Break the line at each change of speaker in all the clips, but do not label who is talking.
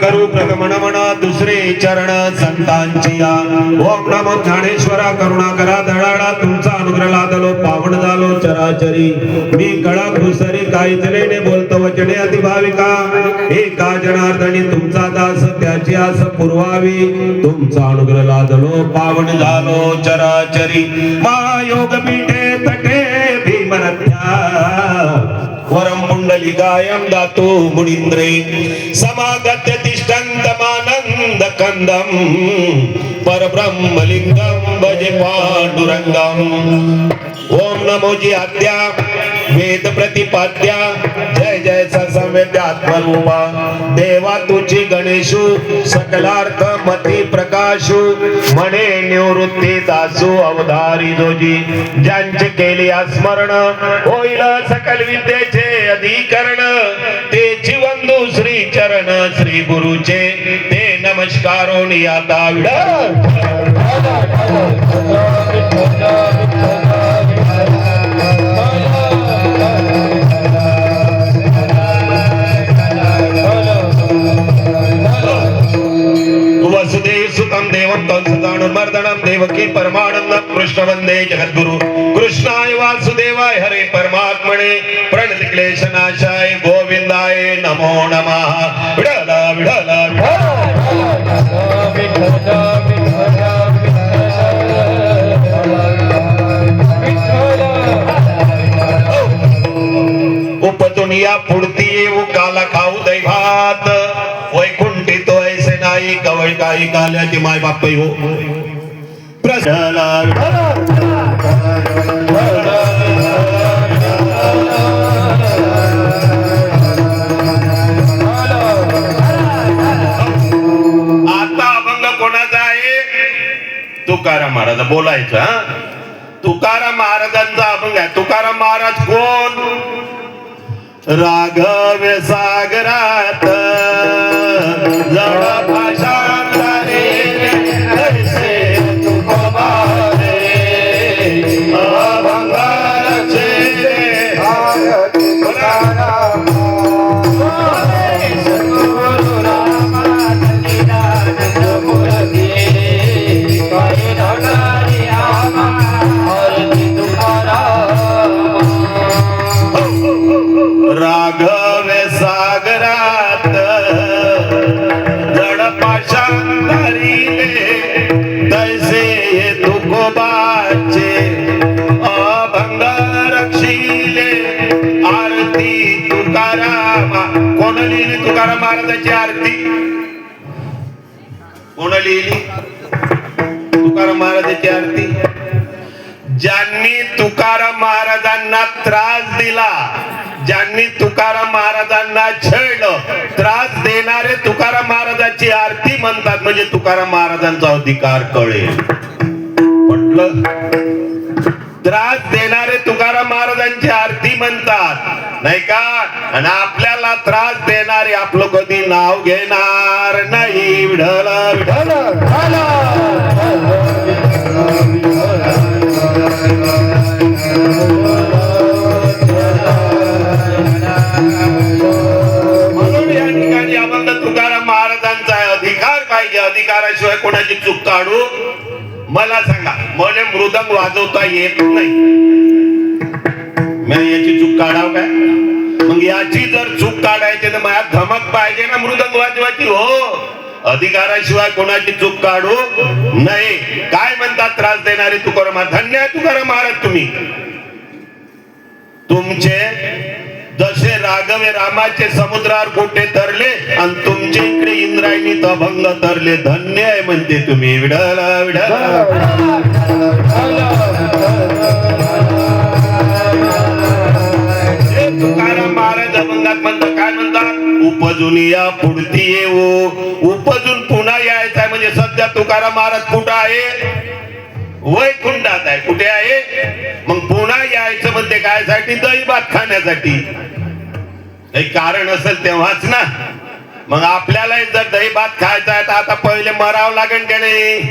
करू प्रगमन म्हणा दुसरे चरण संतांची या. ओम नमो ज्ञानेश्वरा करुणाकरा दळाळा तुमचा अनुग्रह लादलो पावन झालो चराचरी. मी कळा घुसरी काहीतरीने बोलतो वचने अतिभाविका एका जनार्दनी तुमचा दास त्याची आस पुरवावी. तुमचा अनुग्रह लादलो पावन झालो चराचरी. महायोग पीठे तटे भीमरथ्या वरम पुंडलिकायं दातो मुनीन्द्रे समागत्य तिष्ठन्तमानन्द कंदं परब्रह्मलिंगं भजे पांडुरंगं. ओम नमो जी आद्या वेद प्रतिपाद्या जय जय ससंवेद्य आत्मरूपा देवा तुझी गणेशु सकलार्थ मती प्रकाशु मने निवृत्ती दासु अवधारी जोजी. ज्यांचे केले स्मरण होईल सकल विद्येचे अधिकरण तेची वंदू श्री चरण श्री गुरुचे ते नमस्कारोनी आता वसुदेव सुतं देवं कंसचाणूरमर्दनं देवकी परमानंदं कृष्ण वंदे जगद्गुरु. कृष्णाय वासुदेवाय हरे परमात्मने प्रणत क्लेशनाशाय गोविंदाय नमो नमः. विठला विठला उपतुनिया पुढती येऊ काला खाऊ दैभात वैकुंठी तो ऐसे नाही कवळ काही काल्याची माय बाप हो. आता अभंग कोणाचा आहे? तुकाराम महाराज बोलायचा. तुकाराम महाराजांचा अभंग आहे. तुकाराम महाराज कोण? राघव सागरात जड भाषांतरे ऐसे तुकोबारे अभंगाचे तुकाराम सद्गुरु रामानंद मूर्ती काही ढगारी आमा मूर्ती तुकाराम. राघव सागरात जड पाशांतरीले तैसे तुकोबाचे अभंग रक्षिले. आरती तुकाराम. कोण लिहिली तुकाराम महाराजांची आरती? कोण लिहिली तुकाराम महाराजांची आरती? ज्यांनी तुकाराम महाराजांना त्रास दिला, ज्यांनी तुकाराम महाराजांना छळलं, त्रास देणारे तुकाराम महाराजांची आरती म्हणतात. म्हणजे तुकाराम महाराजांचा अधिकार कळेल. म्हटलं त्रास देणारे तुकाराम महाराजांची आरती म्हणतात नाही का? आणि आपल्याला त्रास देणारे आपलं कधी नाव घेणार नाही. विठ्ठल विठ्ठल म्हणून या ठिकाणी अभंग तुकाराम महाराजांचा अधिकार पाहिजे. अधिकाराशिवाय कोणाची चूक काढू? मला सांगा, मला मृदंग वाजवता येत नाही, मी याची चूक काढाव काय? मग याची जर चूक काढायची तर माझ्या धमक पाहिजे ना मृदंग वाजवायची. हो, अधिकाराशिवाय कोणाची चूक काढू नाही. काय म्हणतात त्रास देणारे तुकाराम? धन्य आहे तुकाराम महाराज तुम्ही. तुमचे जसे राघवे रामाचे समुद्रावर गोटे तरले आणि तुमच्या इकडे इंद्रायणी अभंग तरले. धन्य आहे म्हणते तुम्ही. विठ्ठल विठ्ठल तुकाराम महाराज अभंगात म्हणतात. काय म्हणतात? उपजून या पुढती येऊ. उपजून पुन्हा यायचं म्हणजे तुकाराम महाराज कुठं आहे? वैकुंठात आहे. कुठे आहे? मग पुन्हा यायचं म्हणते कायसाठी? दही भात खाण्यासाठी. काही कारण असेल तेव्हाच ना. मग आपल्याला जर दही भात खायचा आहे तर आता पहिले मरावं लागेल का नाही?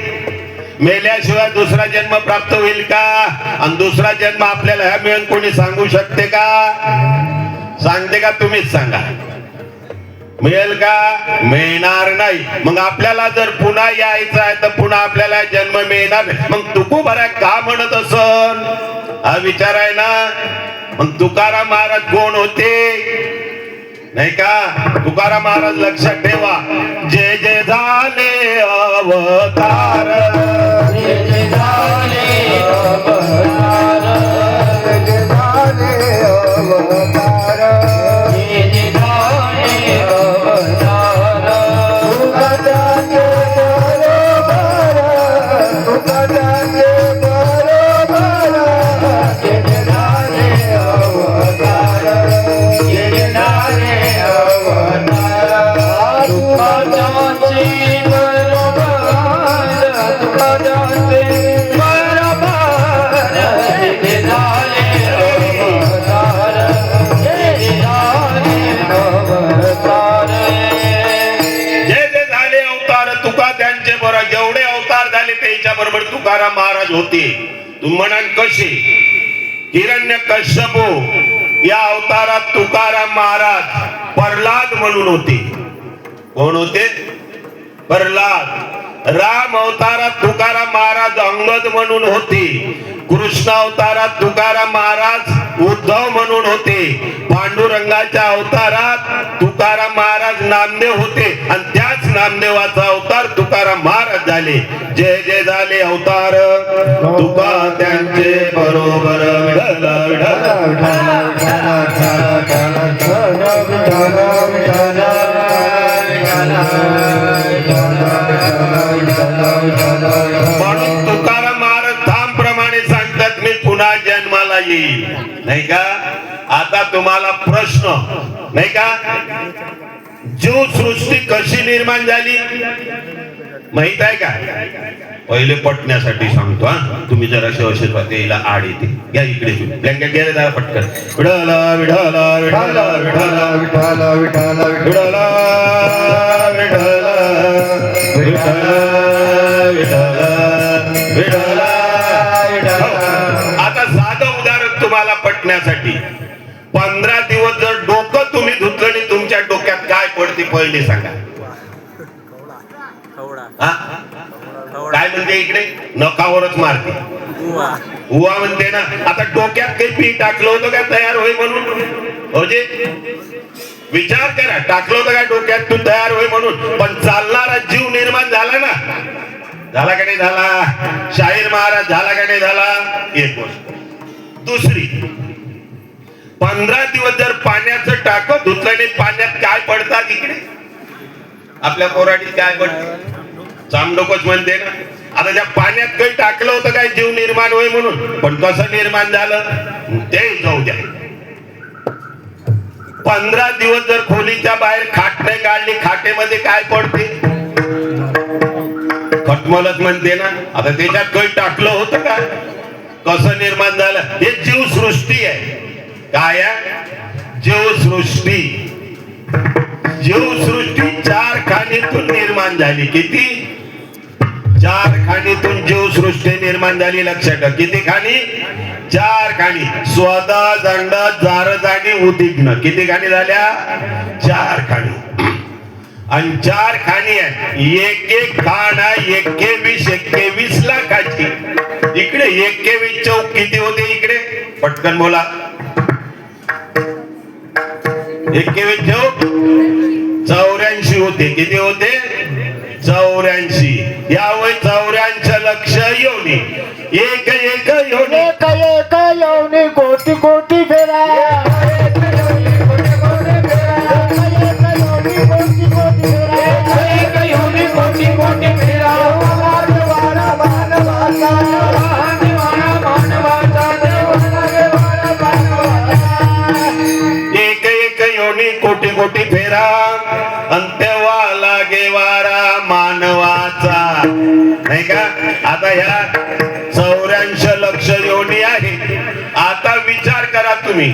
मेल्याशिवाय दुसरा जन्म प्राप्त होईल का? आणि दुसरा जन्म आपल्याला ह्या मिळून कोणी सांगू शकते का? सांगते का? तुम्हीच सांगा. मिळेल का? मिळणार नाही. मग आपल्याला जर पुन्हा यायचं आहे तर पुन्हा आपल्याला जन्म मिळणार. मग तुकोबरा का म्हणत असन? हा विचार आहे ना. मग तुकाराम महाराज कोण होते नाही का? तुकाराम महाराज लक्षात ठेवा. जय जय झाले अवतार,
जय जय झाले अवतार, जय जय झाले अवतार, जय जय झाले अवतार. तुकारामचे बरोबर, तुकारामचे बरोबर, जय जय झाले अवतार, जय जय झाले
जेवढे अवतार झाले त्याच्या बरोबर तुकाराम महाराज होते. तुम्ही म्हणाल कसे? हिरण्यकश्यप या अवतारात तुकाराम महाराज प्रल्हाद म्हणून होते. कोण होते? प्रल्हाद. राम अवतारात तुकाराम महाराज अंगद म्हणून होते. कृष्ण अवतारात तुकाराम महाराज उद्धव म्हणून होते. पांडुरंगाच्या अवतारात तुकाराम महाराज नामदेव होते. आणि त्याच नामदेवाचा अवतार तुकाराम महाराज झाले. जय जय झाले अवतार, तुका त्यांचे बरोबर. म्हणून तुकाराम महाराज ठाम प्रमाणे सांगतात मी पुन्हा जन्माला येईल. नाही का? आता तुम्हाला प्रश्न नाही का? जीव सृष्टी कशी निर्माण झाली माहित आहे का? पहिले पटण्यासाठी सांगतो. हा तुम्ही जरा अशेला आड येते. घ्या इकडे ब्लँकेट घ्या जरा पटकन. विठाला विठाला विठाला विठाला विठाला विठाला विठाला विठाला विठाला विठाला विठाला. आता साधं उदाहरण तुम्हाला पटण्यासाठी. 15 दिवस जर डोकं तुम्ही धुतलं नाही तुमच्या डोक्यात काय पडते पहिले सांगा? काय म्हणते इकडे? नखावरच मारते. उवा म्हणते ना. आता डोक्यात काही पीठ टाकलं होतं का तयार होई म्हणून? म्हणजे विचार करा, टाकलं होतं का डोक्यात तू तयार होई म्हणून? पण चालणारा जीव निर्माण झाला ना. झाला का नाही झाला? शाहीर महाराज झाला का नाही झाला? एक गोष्ट. दुसरी, 15 दिवस जर पाण्याचं टाकं धुतलं नाही पाण्यात काय पडतात इकडे? आपल्या कोराडीत काय पडते? चामडोकच म्हणते ना. आता त्या पाण्यात काही टाकलं होतं काय जीव निर्माण होय म्हणून? पण कसं निर्माण झालं ते जाऊ द्या. 15 दिवस जर खोलीच्या बाहेर खाट नाही काढली खाटेमध्ये काय पडते? खटमलच म्हणते ना. आता त्याच्यात काही टाकलं होतं का? कसं निर्माण झालं? हे जीवसृष्टी आहे. काय आहे? जीवसृष्टी. जीवसृष्टी 4 खाणीतून निर्माण झाली. किती? 4 खाणीतून जीवसृष्टी निर्माण झाली. लक्षात ठेवा. किती खाणी? 4 खाणी. स्वद दंड जारद आणि उद्विग्न. किती खाणी झाल्या? 4 खाणी. आणि 4 खाणी आहे. एक एक खाण आहे 21 लाखाची. इकडे 21 चौक किती होते इकडे? पटकन बोला. 21 चौक 84 होते. किती होते? 84. यावय 84 लक्ष योनी. एक एक योनी.
एक एक योनी कोटी कोटी फेरा.
एक एक योनी कोटी कोटी फेरा. अंत्यवा लागे वारा मानवाचा. नाही का? आता ह्या 84 लक्ष योनी आहे. आता विचार करा तुम्ही,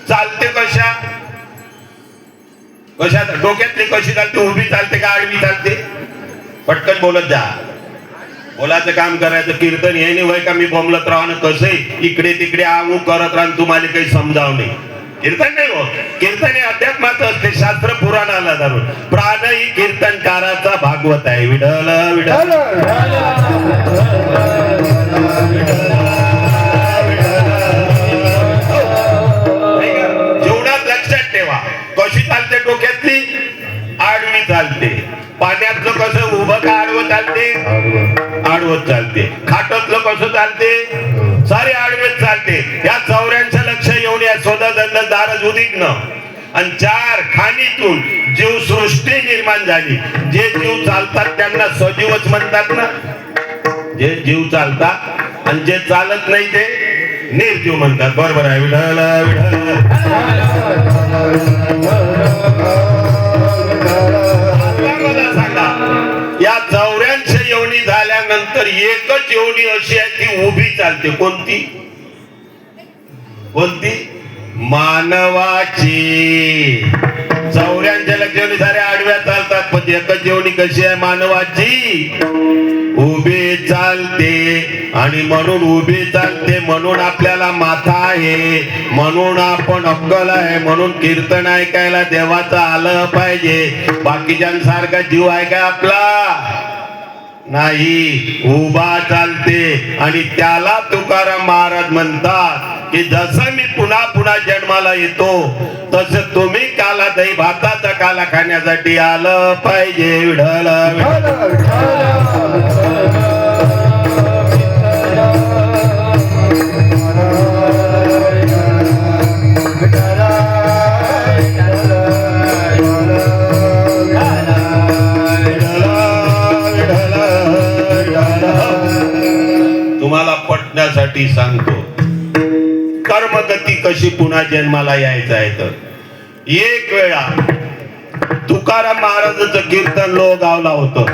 चालते कशा कशा डोक्यातली कशी चालते? उभी चालते का आडवी चालते? पटकन बोलत जा. बोलाचं काम करायचं. कीर्तन हे नाही वय का मी बोंबलत राहणं कसं इकडे तिकडे आमू करत राहून तुम्हाला काही समजाव नाही. कीर्तन नाही हो, कीर्तन हे अध्यात्माचं असते, शास्त्र पुराणाला धरून. प्राण ही कीर्तनकाराचा भागवत आहे. विठ्ठल विठ्ठल जेवढाच लक्षात ठेवा. कशी चालते डोक्यातली? आडवी चालते. पाण्यातलं कसं उभं का आडवं चालते? आडवत चालते. खाटातलं कसं चालते? सारे आडवेच चालते. या 84 लक्ष येऊन या स्वतःदंड दारज उदिग्न आणि 4 खाणीतून जीव सृष्टी निर्माण झाली. जे जीव चालतात त्यांना सजीवच म्हणतात ना. जे जीव चालतात आणि जे चालत नाही ते निर्जीव म्हणतात. बरोबर आहे. विठ्ठल मला सांगा, या 84 योनी झाल्यानंतर एकच योनी अशी आहे ती उभी चालते. कोणती? कोणती? मानवाची. 84 लक्ष योनी साऱ्या आडव्या चालतात, पण एकच योनी कशी आहे? मानवाची. उभी चालते. आणि म्हणून उभी चालते म्हणून आपल्याला माथा आहे, म्हणून आपण अक्कल आहे, म्हणून कीर्तन ऐकायला देवाचं आलं पाहिजे. बाकीच्यांसारखा जीव आहे का आपला? नाही. उभा चालते. आणि त्याला तुकाराम महाराज म्हणतात की जसं मी पुन्हा पुन्हा जन्माला येतो तसं तुम्ही काला दही भाताचा काला खाण्यासाठी आलं पाहिजे. विठ्ठल तुम्हाला पटण्यासाठी सांगतो. कर्मगती कशी पुन्हा जन्माला यायचं आहे तर एक वेळा तुकाराम महाराजांचं कीर्तन लोहगावला होतं.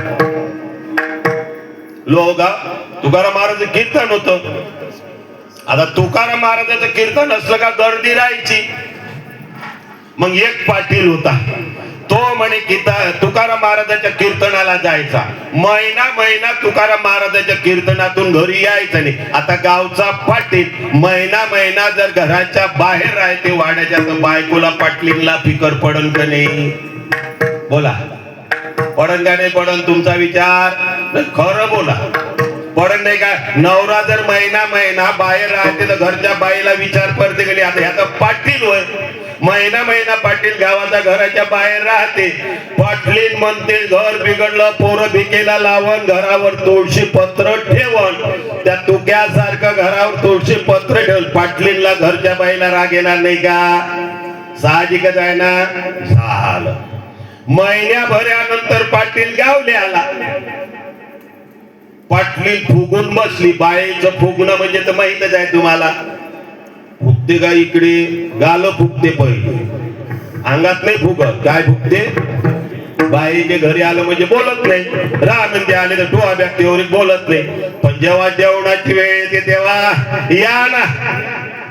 लोहगाव तुकाराम महाराजांचं कीर्तन होतं. आता तुकाराम महाराजांचं कीर्तन असलं का गर्दी राहायची. मग एक पाटील होता, तो म्हणे की तुकाराम महाराजांच्या कीर्तनाला जायचा. महिना तुकाराम महाराजांच्या कीर्तनातून घरी यायचं नाही. आता गावचा पाटील महिना जर घराच्या बाहेर राहते वाड्याच्या, तर बायकोला पाटलींना फिकर पडन का नाही? बोला, पडन का नाही पडन? तुमचा विचार खरं बोला. पडन नाही का? नवरा जर महिना बाहेर राहते तर घरच्या बाईला विचार पडते का नाही? आता ह्याचा पाटील होय. महिना पाटील गावाच्या घराच्या बाहेर राहते. पाटलीन म्हणते घर बिघडलं, पोरं भिकेला लावण, घरावर तुळशी पत्र ठेवण. त्या तुक्यासारखं घरावर तुळशी पत्र ठेवून पाटलींना घरच्या बाईला राग येणार नाही का? साहजिकच आहे ना. झालं. महिन्याभरानंतर पाटील गावले आला. पाटली फुगून बसली. बाईचं फुगणं म्हणजे तर माहितच आहे तुम्हाला. फुगते का इकडे? गाल फुगते पहिले, अंगात नाही फुगत. काय फुगते? बाईचे घरी आलं म्हणजे बोलत नाही. रामंदी आले तर टोहा व्यक्तीवर बोलत नाही. पण जेव्हा जेवणाची वेळ येते तेव्हा या ना,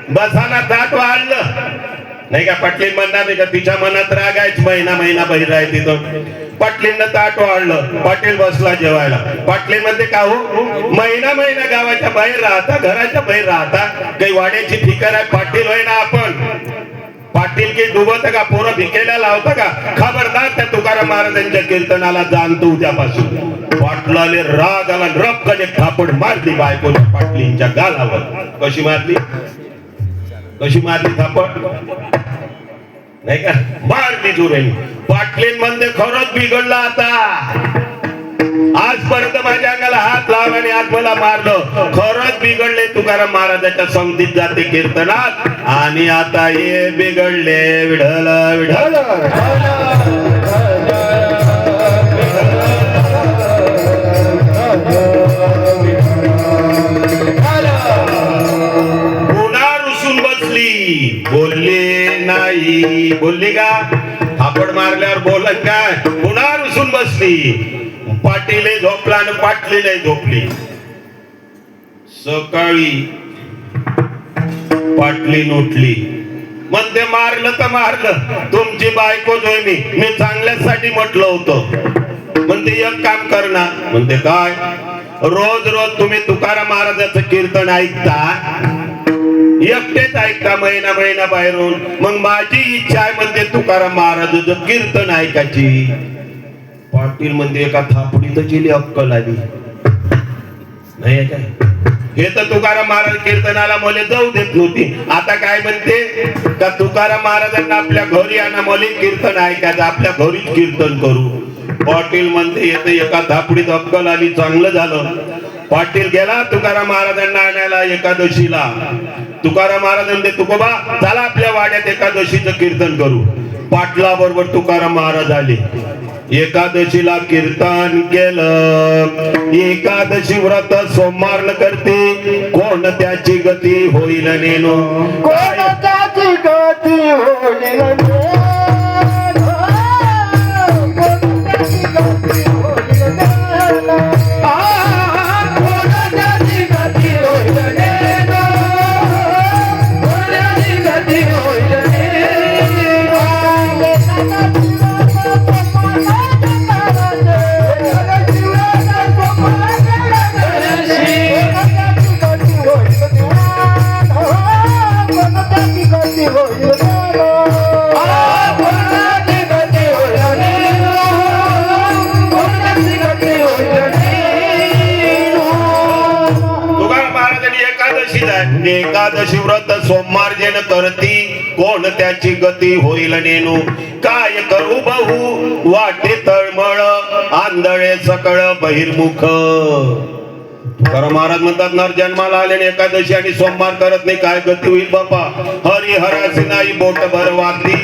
बसाना, ताट वाढलं नाही का? पाटलीन म्हणणार नाही का तिच्या मनात राग आहेच. महिना बहिर आहे तिथं. पाटलींना ताट वाढलं, पाटील बसला जेवायला. पाटलीन म्हणते का हो, महिना गावाच्या बाहेर राहता, घराच्या बाहेर राहता, काही वाड्याची फिकर आहे? पाटील होय ना आपण. पाटील की डुबत का? पोरं भिकेला लावता का? खबरदार त्या तुकाराम महाराजांच्या कीर्तनाला जाणतो उद्यापासून. पाटलाले राग आला, रपकन एक थापड मारली बायकोने पाटलींच्या गालावर. कशी मारली थापड? नाही का? मारली जोरेने. पाटलीन म्हणते खरंच बिघडलं आता. आजपर्यंत माझ्या अंगाला हात लावला आणि आज मला मारलं. खरंच बिघडले. तुकाराम महाराजांच्या संगतीत जाते कीर्तनात आणि आता हे बिघडले. विठ्ठल विठ्ठल पुन्हा रुसून बसली. बोलली नाही. बोलली का? थापड मारल्यावर बोलन काय? पुन्हा रुसून बसली. पाटील झोपला आणि पाटली नाही झोपली. सकाळी पाटली उठली, म्हणते मारलं तर मारलं, तुमची बायकोच होय मी चांगल्यासाठी म्हटलं होतं. म्हणते एक काम कर ना. म्हणते काय? रोज रोज तुम्ही तुकाराम महाराजाचं कीर्तन ऐकता, एकटेच ऐकता महिना महिना बाहेरून. मग माझी इच्छा आहे म्हणते तुकाराम महाराजाचं कीर्तन ऐकायची. पाटील म्हणते एका थापडीत गेली अक्कल आली नाही काय. हे तर तुकाराम महाराज कीर्तनाला मला जाऊ देत नव्हती, आता काय म्हणते का तुकाराम महाराजांना आपल्या घरी आणा, मला कीर्तन ऐकायचं, आपल्या घरीच कीर्तन करू. पाटील म्हणते येते एका थापडीत अक्कल आली, चांगलं झालं. पाटील गेला तुकाराम महाराजांना आणायला एकादशीला. तुकाराम महाराज म्हणते तुकोबा चला आपल्या वाड्यात एकादशीचं कीर्तन करू. पाटला बरोबर तुकाराम महाराज आले. एकादशीला कीर्तन केलं. एकादशी व्रत सोमवार न करते, कोण त्याची गती होईल नेनो.
कोण त्याची गती होईल नेनो. कोण त्याची गती होईल नेनो. कोण त्याची गती होईल नेनो. कोण त्याची गती होईल नेनो.
एकादशी व्रत सोमवार जेन करती, कोण त्याची गती होईल नेनू. काय करू बहु वाटे तळमळ, आंधळे सकळ बहिर्मुख. तुकाराम महाराज म्हणतात नर जन्माला आले एकादशी आणि सोमवार करत नाही, काय गती होईल बापा. हरिहराची नाही बोट भर वाती,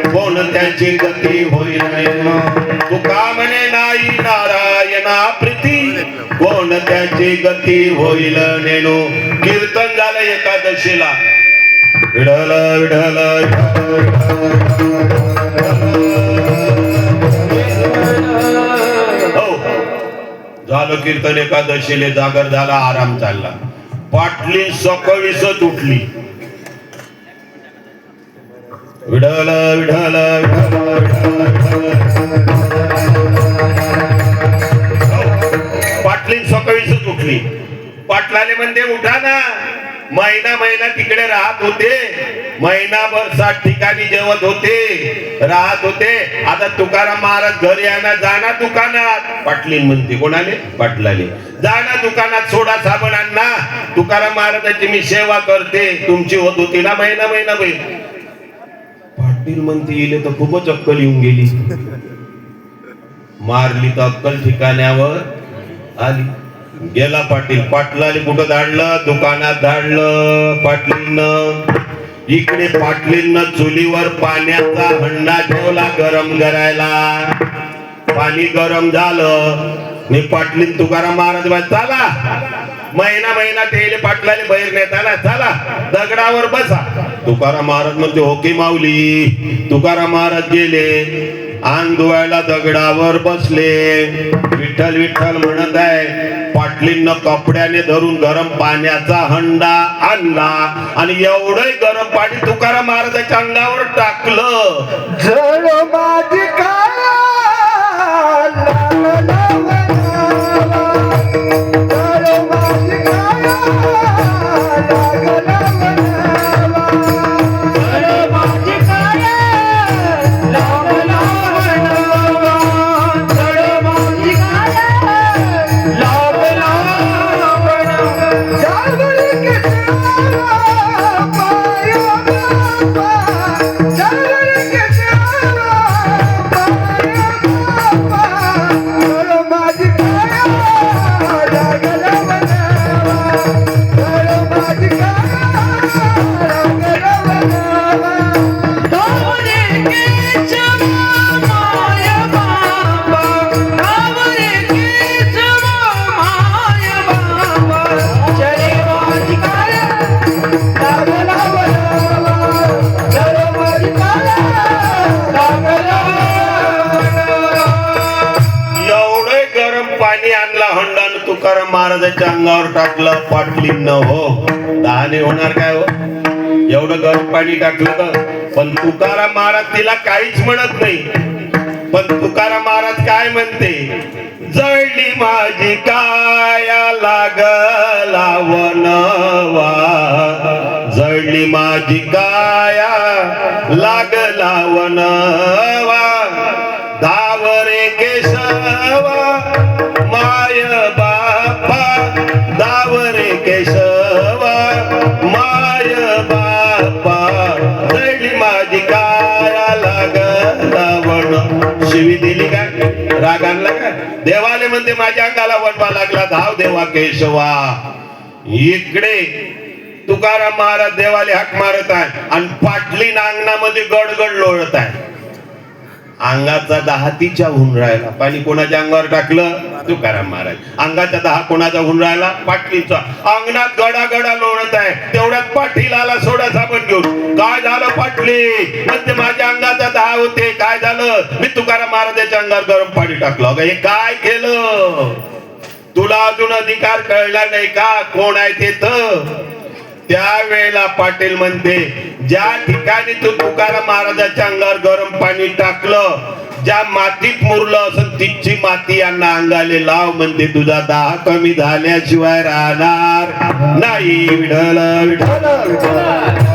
कोण त्याची गती होईल नेनू. तुका म्हणे नाही नारायणा प्रीती, कोण त्याची गती होईल नेनू. कीर्तन झालं एकादशीला. विठ्ठल विठ्ठल हो झालं कीर्तन एकादशीले. जागर झाला, आराम चालला. पाटली सकाळीच उठली. विठ्ठल विठ्ठल पाटली सकाळीच उठली. पाटलाले म्हणते उठा ना. महिना महिना तिकडे राहत होते, महिनाभर 60 ठिकाणी जेवत होते, राहत होते. आता तुकाराम महाराज घरी आणा, जाना दुकानात. पाटलीन म्हणते कोणाले? पाटलाले. जाना दुकानात सोडा साबण आणा, तुकाराम महाराजांची मी सेवा करते. तुमची होत होती ना महिना महिना बैल. पाटील म्हणते येले तर खूपच अक्कल येऊन गेली. मारली तर अक्कल ठिकाण्यावर आली. गेला पाटील. पाटलाने कुठं धाडलं? दुकानात धाडलं. पाटलींना इकडे पाटलींना चुलीवर पाण्याचा हंडा ठेवला गरम करायला. पाणी गरम झालं. मी पाटलीन तुकाराम महाराज चला. महिना महिना ठेवले पाटलाने बाहेर नेताना, चला दगडावर बसा. तुकाराम महाराज म्हणते हो की माऊली. तुकाराम महाराज गेले, अंग धुवायला दगडावर बसले. विठ्ठल विठ्ठल म्हणत आहे. पाटलींना कपड्याने धरून गरम पाण्याचा हंडा आणला आणि एवढं गरम पाणी तुकाराम महाराजांच्या अंगावर टाकलं.
जळ माझी काय
तोंडानं तुकाराम महाराजांच्या अंगावर टाकलं पाटलीन हो दहाने होणार काय हो एवढं गरम पाणी टाकलं तर पण तुकाराम महाराज तिला काहीच म्हणत नाही पण तुकाराम महाराज काय म्हणते जळली माझी काया लागला वनवा जळली माझी काया लागला वनवा दावरे केशवा माय बापा दावरे केशवा माय बापा जळली माझी काया लागला वन शिवी दिली काय राग आणला काय देवाले म्हणते माझ्या अंगाला वनवा लागला धाव देवा केशवा इकडे तुकाराम महाराज देवाले हाक मारत आहे आणि पाटली अंगणामध्ये गडगड लोळत आहे अंगाचा दहा तिच्या होऊन राहिला पाणी कोणाच्या अंगावर टाकलं तुकाराम महाराज अंगाचा दहा कोणाचा होऊन राहिला पाटलीचा अंगणात गडा गडा लोळत आहे तेवढ्यात पाटील आला सोडा साबण घेऊन काय झालं पाटली म्हणते माझ्या अंगाचा दहा होते काय झालं मी तुकाराम महाराजाच्या अंगावर गरम पाणी टाकलं अगं हे काय केलं तुला अजून अधिकार कळला नाही का कोण आहे ते तर त्यावेळेला पाटील म्हणते ज्या ठिकाणी तू तुकाराम महाराजाच्या अंगावर गरम पाणी टाकलं ज्या मातीत मुरलं असं तिची माती यांना अंगाले लाव म्हणते तुझा दाह कमी झाल्याशिवाय राहणार नाही विठ्ठल विठ्ठल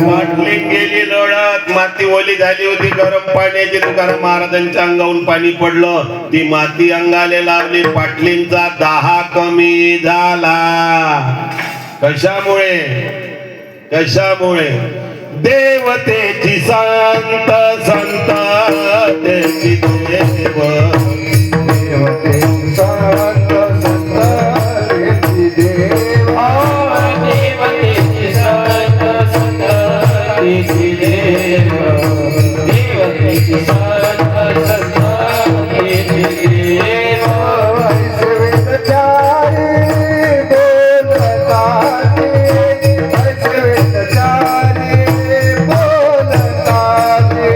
पाटली गेली लोळत माती ओली झाली होती गरम पाण्याची तुकाराम महाराजांच्या अंगावरून पाणी पडलं ती माती अंगाले लावली पाटलींचा दाहा कमी झाला कशामुळे कशामुळे देवतेची संत संत देवी देव
देवतेची संत संत देवी देव
देवतेची संत संत देवी देव देवतेची संत संत देवी देव
ऐसे वेदचारी बोलताते ऐसे वेदचारी बोलताते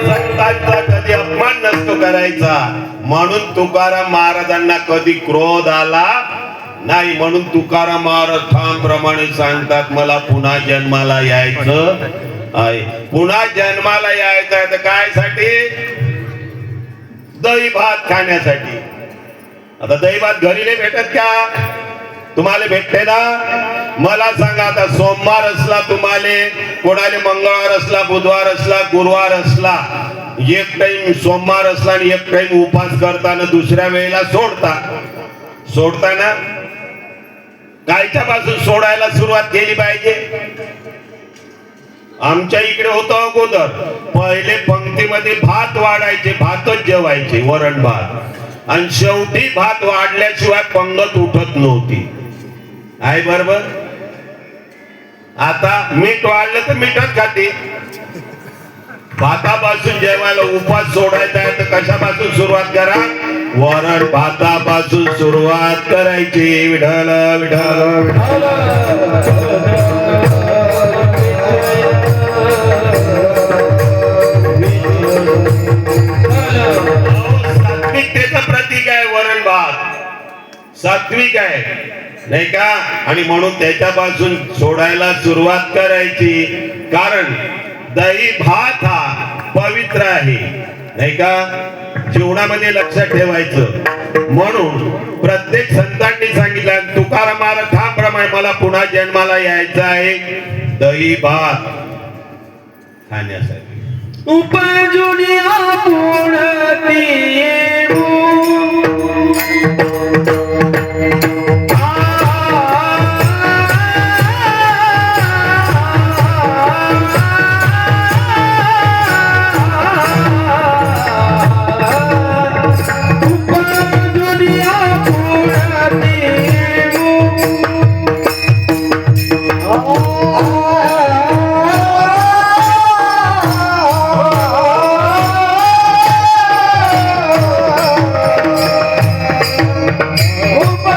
संतांचा कधी अपमान नसतो करायचा म्हणून तुकाराम महाराजांना कधी क्रोध आला नाही म्हणून तुकाराम महाराज ठामप्रमाणे सांगतात मला पुन्हा जन्माला यायचं आहे पुन्हा जन्माला यायचं आहे तर काय साठी दही भात खाण्यासाठी आता दही भात घरी नाही भेटत का तुम्हाला भेटते ना मला सांगा आता सोमवार असला तुम्हाला कोणाले मंगळवार असला बुधवार असला गुरुवार असला एक टाइम सोमवार असला आणि एक टाइम उपास करताना दुसऱ्या वेळेला सोडताना कायच्या पासून सोडायला सुरुवात केली पाहिजे आमच्या इकडे होतं अगोदर पहिले पंक्तीमध्ये भात वाढायचे भातच जेवायचे वरण भात आणि शेवटी भात वाढल्याशिवाय पंगत उठत नव्हती आहे बरोबर आता मीठ वाढलं तर मीठच खाते भातापासून जेवायला उपास सोडायचा आहे तर कशापासून सुरुवात करा वरण भातापासून सुरुवात करायची विठ्ठल विठ्ठल सात्विकतेचं प्रतीक आहे वरण भात सात्विक आहे नाही का आणि म्हणून त्याच्यापासून सोडायला सुरुवात करायची कारण दही भात हा पवित्र आहे नाही का जीवनामध्ये लक्षात ठेवायचं म्हणून प्रत्येक संतांनी सांगितलं तुकाराम महाराज ठामप्रमाणे मला पुन्हा जन्माला यायचं आहे दही भात खाण्यासाठी
उपजुनी आपुणती येऊ
Oh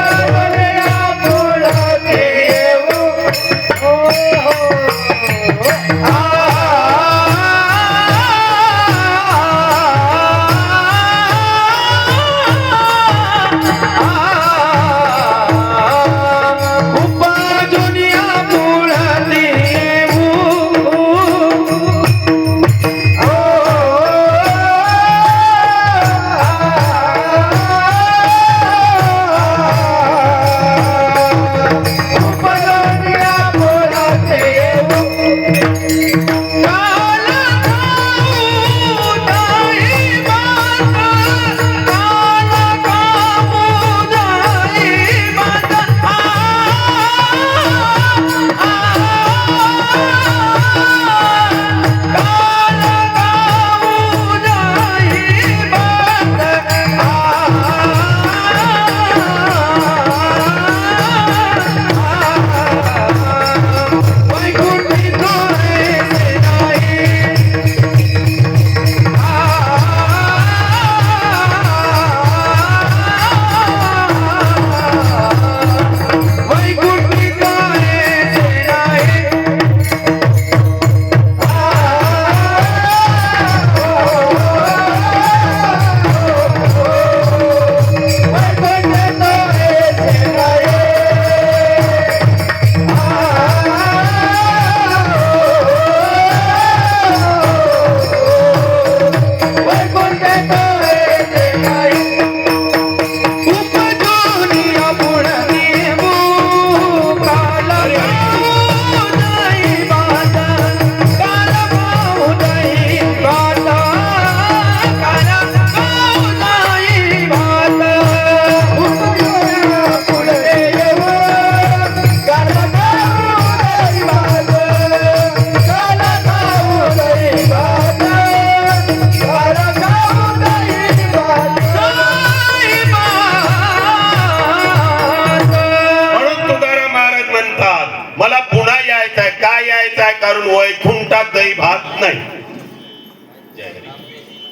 मला पुन्हा यायचंय. काय यायचंय? कारण वैकुंठात दही भात नाही.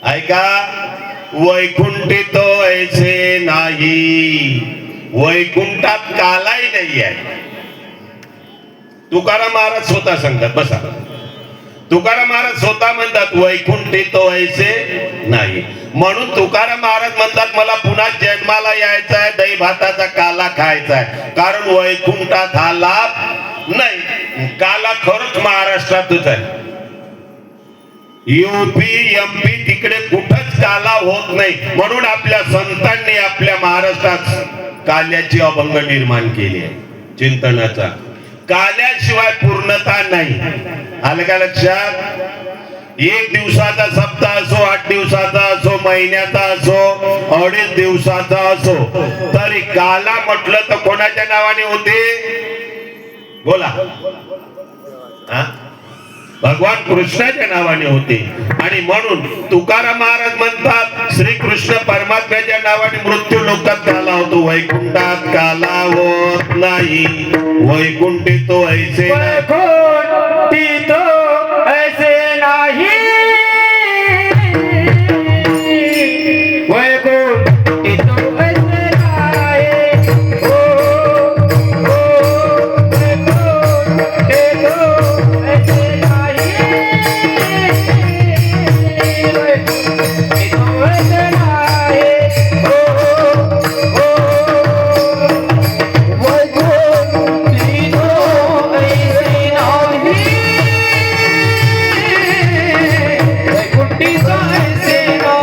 ऐका, वैकुंठित ऐसे नाही, वैकुंठात कालाही नाही आहे. तुकाराम महाराज स्वतः सांगतात. बसा, तुकाराम महाराज स्वतः म्हणतात वैकुंठित ऐसे नाही. म्हणून तुकाराम महाराज म्हणतात मला पुन्हा जन्माला यायचंय, दही भाताचा काला खायचाय. कारण वैकुंठात हा लाभ नाही. काला खरंच महाराष्ट्रातच आहे. यूपी एमपी तिकडे कुठंच काला होत नाही. म्हणून आपल्या संतांनी आपल्या महाराष्ट्रात काल्याची अभंग निर्माण केली आहे. चिंतनाचा काल्याशिवाय पूर्णता नाही. आलं का लक्षात? 1 दिवसाचा सप्ताह असो, 8 दिवसाचा असो, महिन्याचा असो, 2.5 दिवसाचा असो, तरी काला म्हटलं तर कोणाच्या नावाने होते? बोला. हा, भगवान कृष्णाच्या नावाने होते. आणि म्हणून तुकाराम महाराज म्हणतात श्रीकृष्ण परमात्म्याच्या नावाने मृत्यू लोकात काला होतो. वैकुंठात काला होत नाही, वैकुंठित तो ऐसे
वैकुंठित ऐसे नाही, वैकुंठित ऐसे नाही. ओ वैकुंठित ऐसे नाही, वैकुंठित ऐसे नाही.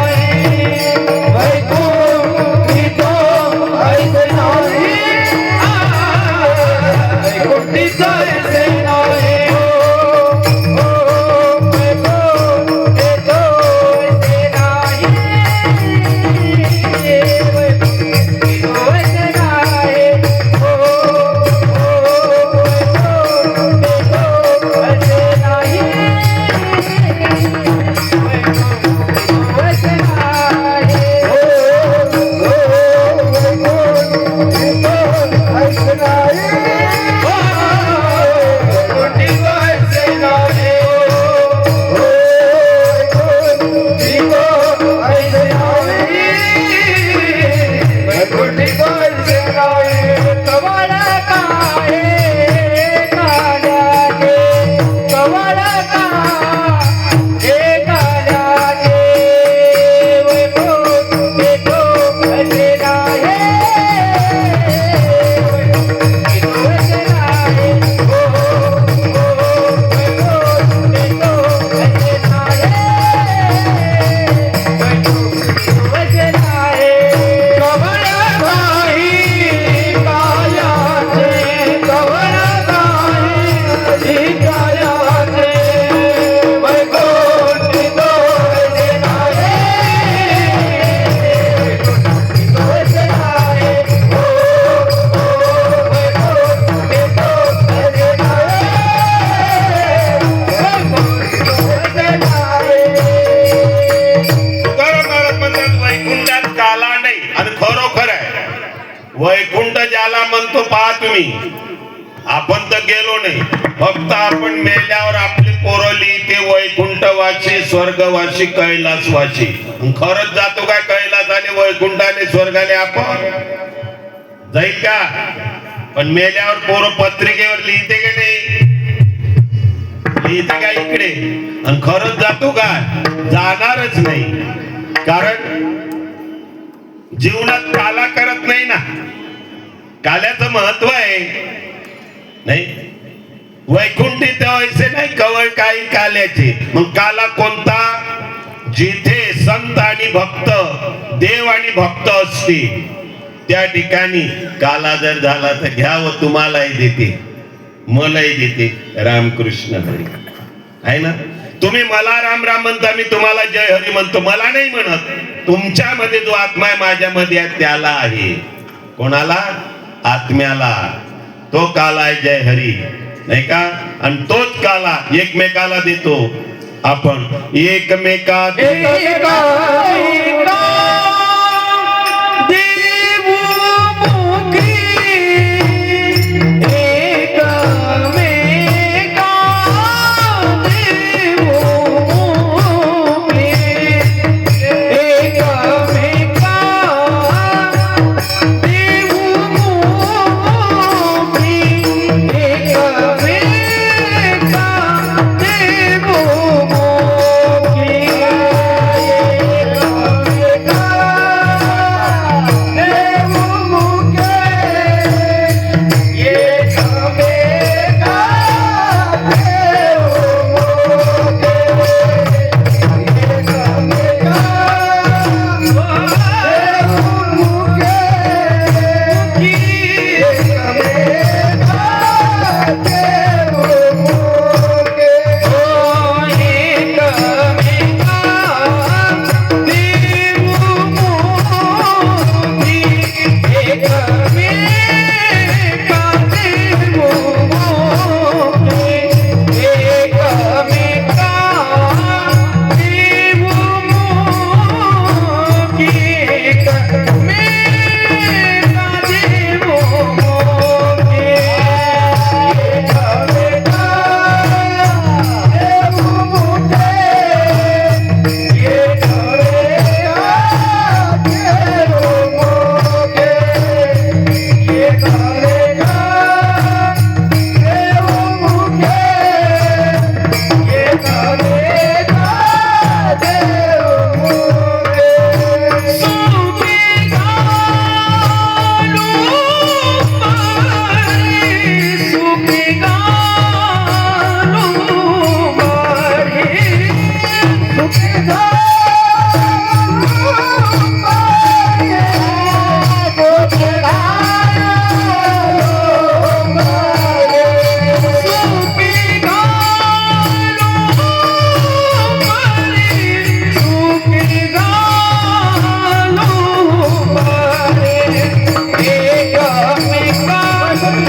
वैकुंठ ज्याला म्हणतो पहा तुम्ही, आपण तर गेलो नाही, फक्त आपण मेल्यावर आपली पोरली ते वैकुंठवासी, स्वर्गवासी, कैलासवासी. खरंच जातो काय कैलासाने, वैकुंठाने, स्वर्गाने आपण जाईल का? पण मेल्यावर पोरं पत्रिकेवर लिहिते की नाही? लिहिते का इकडे? आणि खरंच जातो का? जाणारच नाही. कारण जीवनात काला करत नाही ना. काल्याचं महत्व आहे नाही. वैकुंठित ऐसे नाही, कवळ काही काल्याचे. मग काला कोणता? जिथे संत आणि भक्त, देव आणि भक्त असतील त्या ठिकाणी काला जर झाला तर घ्यावं, तुम्हालाही देते, मलाही देते. रामकृष्ण हरी आहे ना. तुम्ही मला राम राम म्हणता, मी तुम्हाला जय हरी म्हणतो. मला नाही म्हणत, तुमच्यामध्ये जो आत्मा आहे माझ्यामध्ये आहे त्याला आहे. कोणाला? आत्म्याला. तो काला आहे जय हरी, नाही का? आणि तोच काला एकमेकाला देतो आपण. एकमेका
देऊ मुखी एकमेका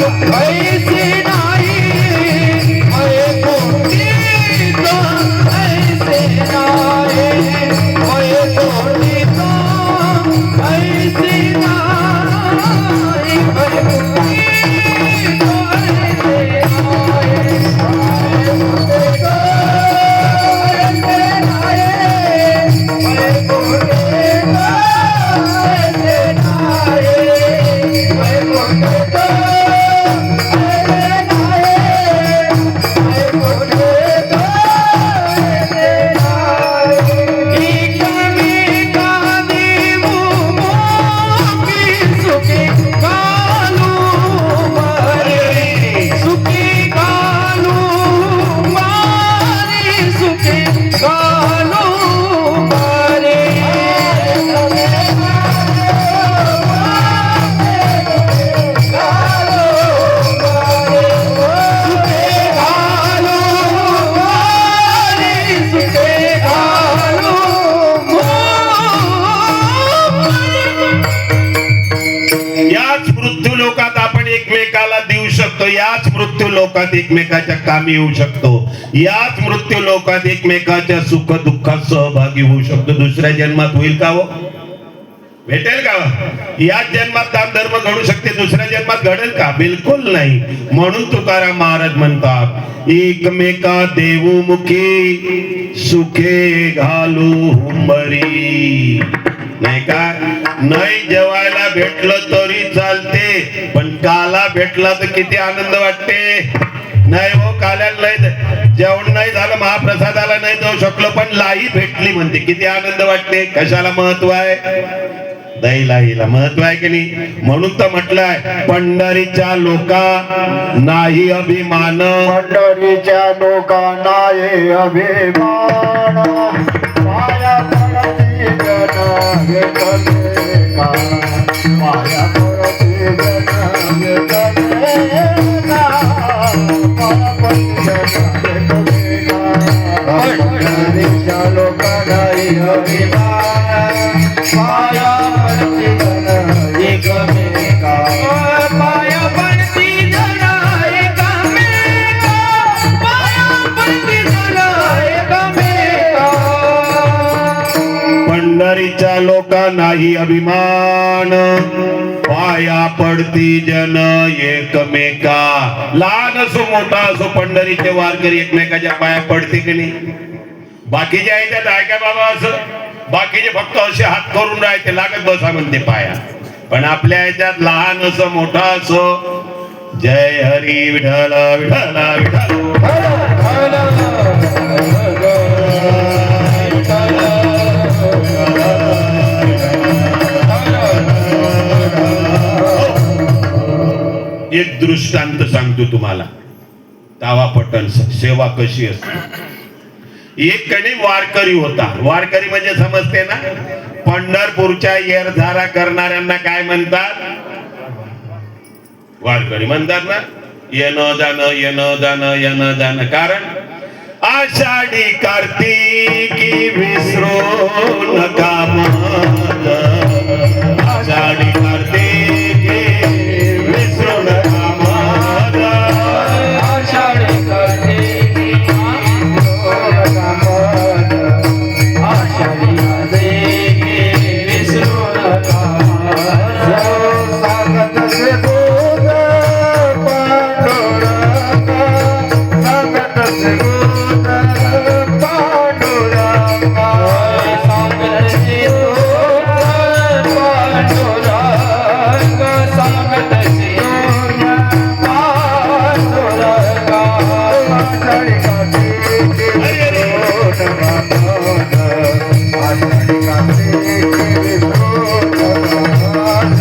ऐसे नाही वैकुंठी तो ऐसे नाही वैकुंठी तो ऐसे नाही वैकुंठी तो ऐसे
याच मृत्यू लोकात आपण एकमेकाला देऊ शकतो, याच मृत्यू लोकात एकमेकाच्या कामी येऊ शकतो, याच मृत्यू लोकात एकमेकाच्या सुख दुःखात सहभागी होऊ शकतो. दुसऱ्या जन्मात होईल का हो? भेटेल का? याच जन्मात दान धर्म घडू शकते, दुसऱ्या जन्मात घडेल का? बिलकुल नाही. म्हणून तुकाराम महाराज म्हणतात, एकमेका देवमुखी सुखे घालू हुंबरी. नाही का? नाही जेवायला भेटलं तरी चालते, पण काला भेटला तर किती आनंद वाटते. नाही हो, काल्याला नाही जेवण नाही झालं, महाप्रसादाला नाही जाऊ शकलो, पण लाई भेटली म्हणते, किती आनंद वाटते. कशाला महत्व आहे? दही लाईला महत्व आहे की नाही? म्हणून तर म्हटलंय, पंढरीच्या लोका नाही अभिमान,
पंढरीच्या लोकांना ये अभिमान, माया पडती जन एकमेका, माया पडती जन एकमेका, माया पडती जन एकमेका. पंढरीच्या लोकांना ये अभिमान, माया पडती जन एकमेका.
पाया पडती जण एकमेका, पाया पडती जण एकमेका.
पंढरीच्या लोका नाही अभिमान, पाया पडती जन एकमेका. लहान असो मोठा असो पंढरीचे वारकरी एकमेकाच्या पाया पडते की नाही? बाकीच्या ह्याच्यात आहे का बाबा असं? बाकीचे फक्त असे हात करून राहायचे, लागत बसा म्हणते पाया. पण आपल्या ह्याच्यात लहान असो मोठा असो, जय हरी विठ्ठल विठ्ठल विठ्ठल. एक दृष्टांत सांगतो तुम्हाला, तावा पटन सेवा कशी असते. एक कणी वारकरी होता. वारकरी म्हणजे समजते ना? पंढरपूरच्या येरझारा करणाऱ्यांना काय म्हणतात? वारकरी म्हणतात ना. येणं जाणं येणं जाणं येणं जाणं. कारण आषाढी कार्तिकी विसरू नका मग, आषाढी कार्तिकी विसरू नका मग.
आषाढी कार्तिकी आषाढी कार्तिकी विसरू नका.
सांगत से बोल पांडुरंग, सांगत से बोल पांडुरंग.
सांगतसे पांडुरंग, सांगतसे पांडुरंग.
आषाढी कार्तिकी विसरू नका मग, आषाढी कार्तिकी विसरू नका मग,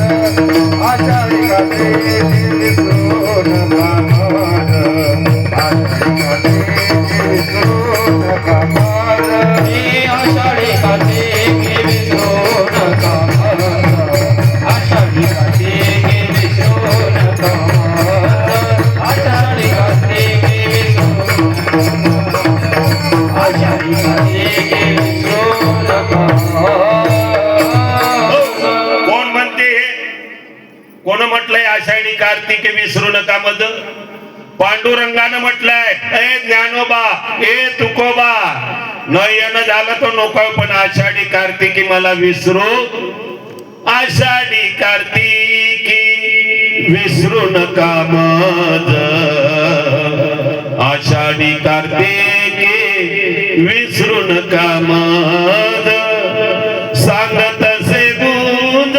आषाढी कार्तिकी विसरू नका मग, आषाढी कार्तिकी विसरू नका मग.
हे आषाढी कार्तिकी विसरू नका मग, आषाढी कार्तिकी विसरू नका मग, आषाढी कार्तिकी विसरू आषाढी कार्तिकी विसरू नका मग.
कोण म्हणते हे? कोण म्हटलंय आषाढी कार्तिकी विसरू नका मध पांडुरंगानं म्हटलंय ए ज्ञानोबा ए तुकोबा न येणं झालं तर नको पण आषाढी कार्तिकी मला विसरू आषाढी कार्तिकी विसरू नका मज आषाढी कार्तिकी विसरू नका मज सांगत से गुंज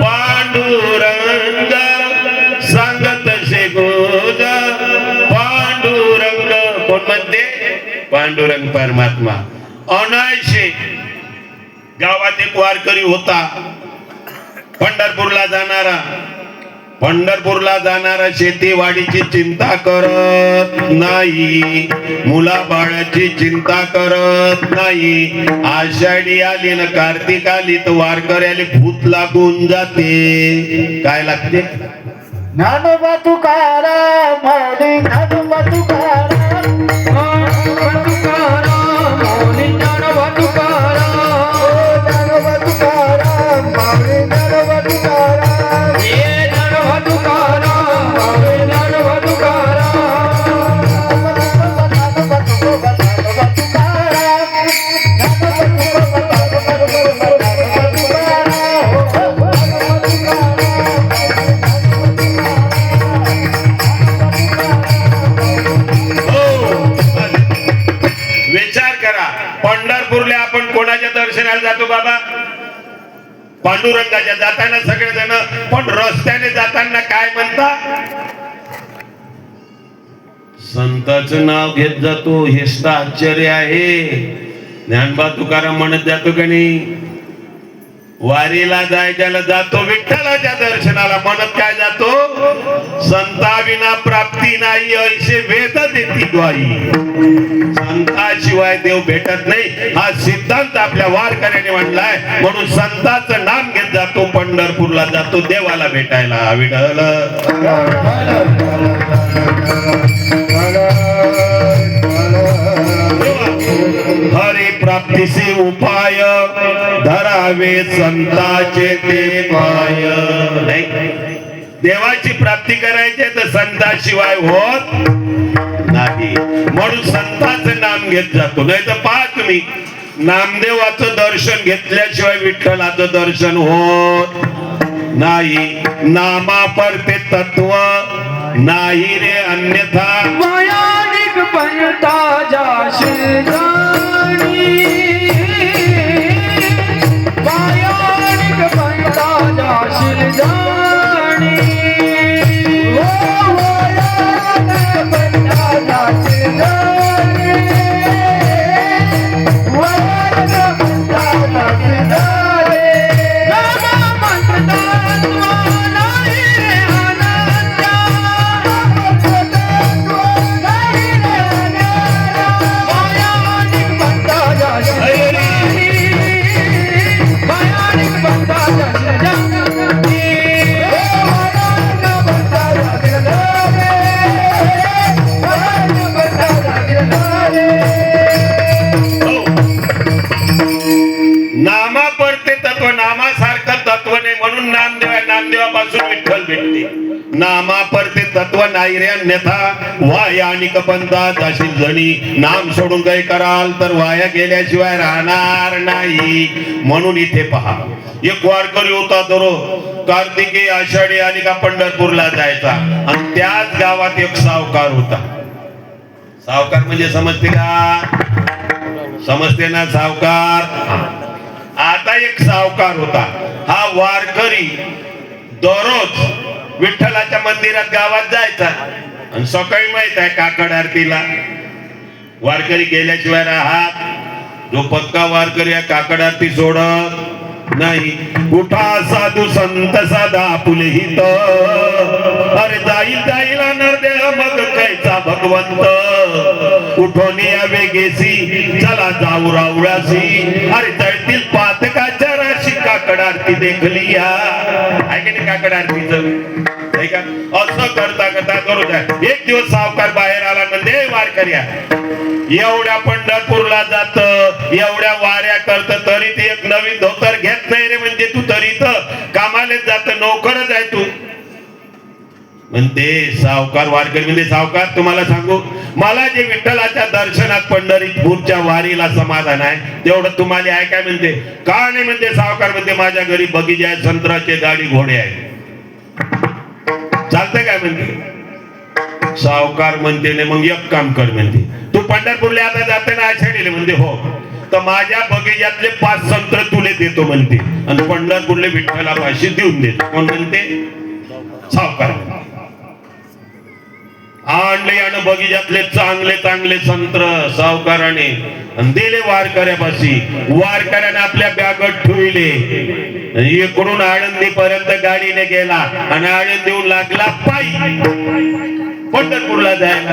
पांडुरंग सांगत से गुंज पांडुरंग कोण म्हणते पांडुरंग परमात्मा अनायशे गावात एक वारकरी होता पंढरपूरला जाणारा शेतीवाडीची चिंता करत नाही मुलाबाळाची चिंता करत नाही आषाढी आली ना कार्तिक आली तर वारकऱ्याला भूत लागून जाते काय लागते
ज्ञानोबा तुकाराम माऊली ज्ञानोबा तुकाराम
ज्ञानोबा तुकाराम माऊली ज्ञानोबा तुकाराम
ज्ञानोबा तुकाराम माऊली ज्ञानोबा तुकाराम
ये ज्ञानोबा तुकाराम माऊली ज्ञानोबा
विचार करा पंढरपूरला आपण कोणाच्या दर्शनाला जातो बाबा पांडुरंगाच्या जाताना सगळेजण पण रस्त्याने जाताना काय म्हणता संताचं नाव घेत जातो हेच तर आश्चर्य आहे ज्ञानबा तुकाराम म्हणत जातो का नाही वारीला जायच्याला जातो विठ्ठलाच्या दर्शनाला म्हणत काय जातो संताविना प्राप्ती नाही ऐसे वेद देती द्वाई संताशिवाय देव भेटत नाही हा सिद्धांत आपल्या वारकऱ्याने मांडलाय म्हणून संताचं नाम घेत जातो पंढरपूरला जातो देवाला भेटायला विठ्ठल हरी प्राप्तीचे उपाय धरावे संताचे ते पाय नाही देवाची प्राप्ती करायची तर संताशिवाय होत नाही म्हणून संताचं नाम घेत जातो नाही तर पहा तुम्ही नामदेवाचं दर्शन घेतल्याशिवाय विठ्ठलाचं दर्शन होत नाही नामा परते तत्व नाही रे अन्यथा
मायानिक बनता जाशील जाणी मायानिक बनता जाशील जाणी
ओ मायानिक बनता जाशील जाणी मायानिक बनता जाशील जाणी
रामा म्हणता नाही रे अनंता मायानिक बनता जाशील मायानिक बनता जाशील जाणी
नामा पडते तत्व नामासारखं तत्व नाही म्हणून नामदेवापासून विठ्ठल भेटते नामा पडते तत्व नाही रे अन्यथा वाया आणि कपंता जाशील जणी नाम सोडून काही कराल तर वाया गेल्याशिवाय राहणार नाही म्हणून इथे पहा एक वारकरी होता तो कार्तिकी आषाढी आणि का पंढरपूरला जायचा आणि त्याच गावात एक सावकार होता सावकार म्हणजे समजते का समजते ना सावकार आता एक सावकार होता हा वारकरी दररोज विठ्ठलाच्या मंदिरात गावात जायचा आणि सकाळी माहित आहे काकड आरतीला वारकरी गेल्याशिवाय राहत जो पक्का वारकरी आहे काकड आरती सोडत नाही उठा साधू संत साधा पुलहित अरे जाईल नरदेह मग कैचा भगवंत उठून यावे गेसी चला जाऊ रावळासी अरे जळतील पातकाच्या राशी काकड आरती देखली या आहे की नाही काकड आरतीचं नाही का असं करता करू द्या एक दिवस सावकार बाहेर आला म्हणजे वारकऱ्या एवढ्या पंढरपूरला जात एवढ्या वाऱ्या करत तरी ते एक नवीन धोतर घेत नाही रे म्हणजे तू तरी तर कामाला जात नोकरच आहे तू म्हणते सावकार वारकरी म्हणजे सावकार तुम्हाला सांगू, मला जे विठ्ठलाच्या दर्शनात पंढरीपूरच्या वारीला समाधान आहे तेवढं तुम्हाला आहे काय म्हणते. का नाही म्हणते सावकार, म्हणते माझ्या घरी बगीचे आहे, संत्र्याचे गाडी घोडे आहे, चालतंय काय म्हणते. सावकार म्हणते नाही, मग एक काम कर म्हणते, तू पंढरपूरला आता जाते ना आषाढीला, म्हणते हो, तर माझ्या बगीच्यातले 5 संत्र तुले देतो म्हणते आणि पंढरपूरले विठ्ठला पाशी देऊन देतो. कोण म्हणते? सावकार. आणले आणि बगीच्यातले चांगले चांगले संत्र सावकाराने दिले वारकऱ्यापाशी. वारकऱ्याने आपल्या बॅगत ठेवले, इकडून आळंदी पर्यंत गाडीने गेला आणि आळंदीहून लागला पायी पंढरपूरला जायला.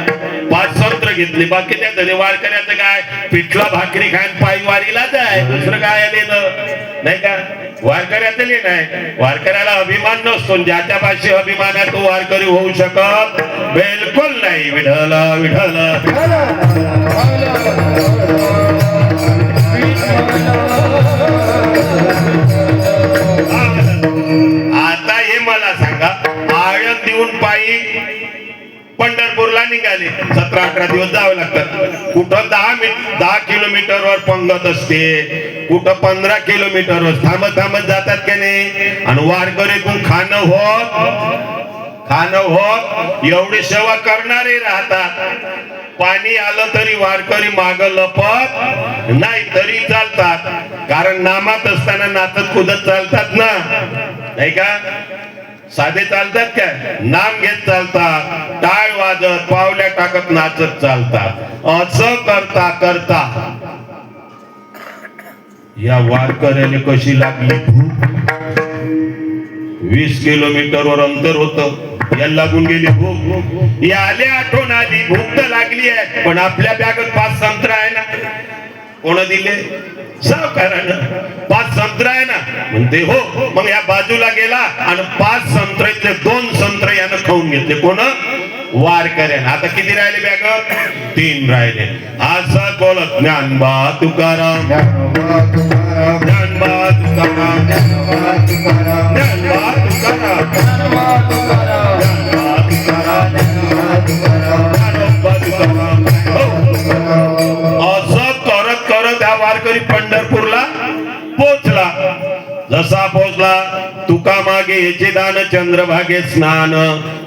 5 संत्र घेतले, बाकी त्या धने वारकऱ्याचं काय, पिठला भाकरी खायन पायी वारीला जाय, दुसरं काय आलेलं नाही का. वारकऱ्याचं नाही, वारकऱ्याला अभिमान नसतो, ज्याच्या पाशी अभिमान आहे तो वारकरी होऊ शकत बिलकुल नाही. विठ्ठल विठ्ठल. आता हे मला सांगा, आळंदीहून पायी पंढरपूरला निघाले, 17-18 दिवस जावे लागतात. कुठं 10 किलोमीटरवर पंगत असते, कुठं 15 किलोमीटरवर थांबत थांबत जातात की नाही. आणि वारकरीतून खाणं होत एवढी सेवा करणारे राहतात. पाणी आलं तरी वारकरी माग लपत नाही, तरी चालतात, कारण नामात असताना नाचत कुदत चालतात ना, नाही का. साधे चालतात काय, नाम घेत चालतात, टाळ वाजत पावल्या टाकत नाचत चालतात. असं करता करता या वारकऱ्याने कशी लागली भूक. 20 किलोमीटरवर अंतर होतं, याला लागून गेली भूक. याले आठवण आली भूक तर लागली आहे, पण आपल्या बॅगत 5 संत्र आहे ना. कोण दिले? सावकारानं. 5 संत्र आहे ना, म्हणते हो. मग या बाजूला गेला आणि 5 संत्रेतले 2 संत्र यानं खाऊन घेतले. कोण? वारकऱ्यानं. आता किती राहिले बॅग? 3 राहिले. असं बोलत ज्ञानबा तुकाराम, ज्ञानबा तुकाराम, ज्ञानबा तुकाराम, ज्ञानबा तुकाराम, ज्ञानबा तुकाराम, ज्ञानबा तुकाराम, ज्ञानबा तुकाराम. असं करत करत हा वारकरी पंढरपूरला पोचला. जसा पोचला, तुका मागे याचे दान, चंद्रभागे स्नान,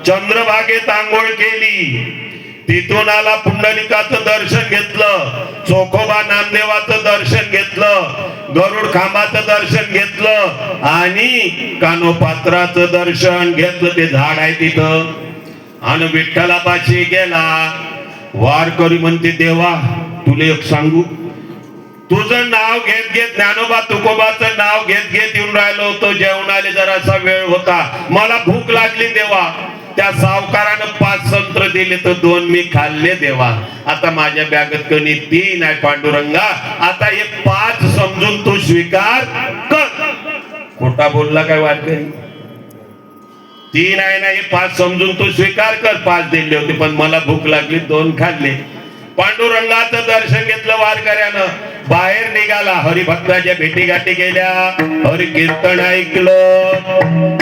चंद्रभागेत आंघोळ केली. तिथून आला, पुंडलिकाचं दर्शन घेतलं, चोखोबा नामदेवाचं दर्शन घेतलं, गरुड खांबाचं दर्शन घेतलं आणि कानोपात्राचं दर्शन घेतलं. ते झाड आहे तिथं. आणि विठ्ठलापाशी गेला. वारकरी म्हणते, देवा तुले एक सांगू, तुझं नाव घेत घेत ज्ञानोबा तुकोबाचं नाव घेत घेत येऊन राहिलो होतो. जेवणाले जरासा वेळ होता, मला भूक लागली देवा. त्या सावकारानं 5 संत्र दिले तर 2 मी खाल्ले देवा. आता माझ्या बॅगत कणी 3 आहे पांडुरंगा. आता हे 5 समजून तू स्वीकार कर. खोटा बोलला काय वारकरी? 3 आहे ना, हे 5 समजून तू स्वीकार कर. 5 दिले होते पण मला भूक लागली, 2 खाल्ले. पांडुरंगाचं दर्शन घेतलं वारकऱ्यानं. बाहेर निघाला, हरिभक्ताच्या भेटीगाठी गेल्या, हरि कीर्तन ऐकलं,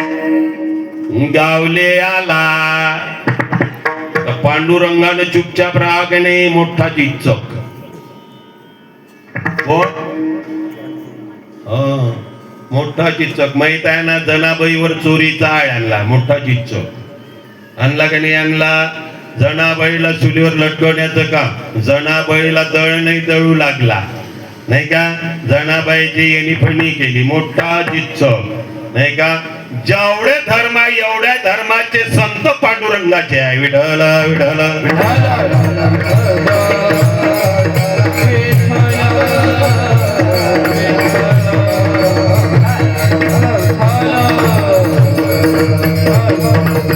गावले आला. पांडुरंगानं चुपचाप राहा की नाही, मोठा चिंचक. मोठा चिंचक माहित आहे ना, जनाबाईवर चोरीचा आळ आणला. मोठा चिंचक आणला का नाही आणला. जनाबाईला चुलीवर लटकवण्याचं काम. जनाबाईला दळ नाही दळू लागला, नाही का. जनाबाईची येणी फणी केली. मोठा चिंचक, नाही का. जेवढे धर्म आहे एवढ्या धर्माचे संत पांडुरंगाचे आहे. विठ्ठल विठ्ठल.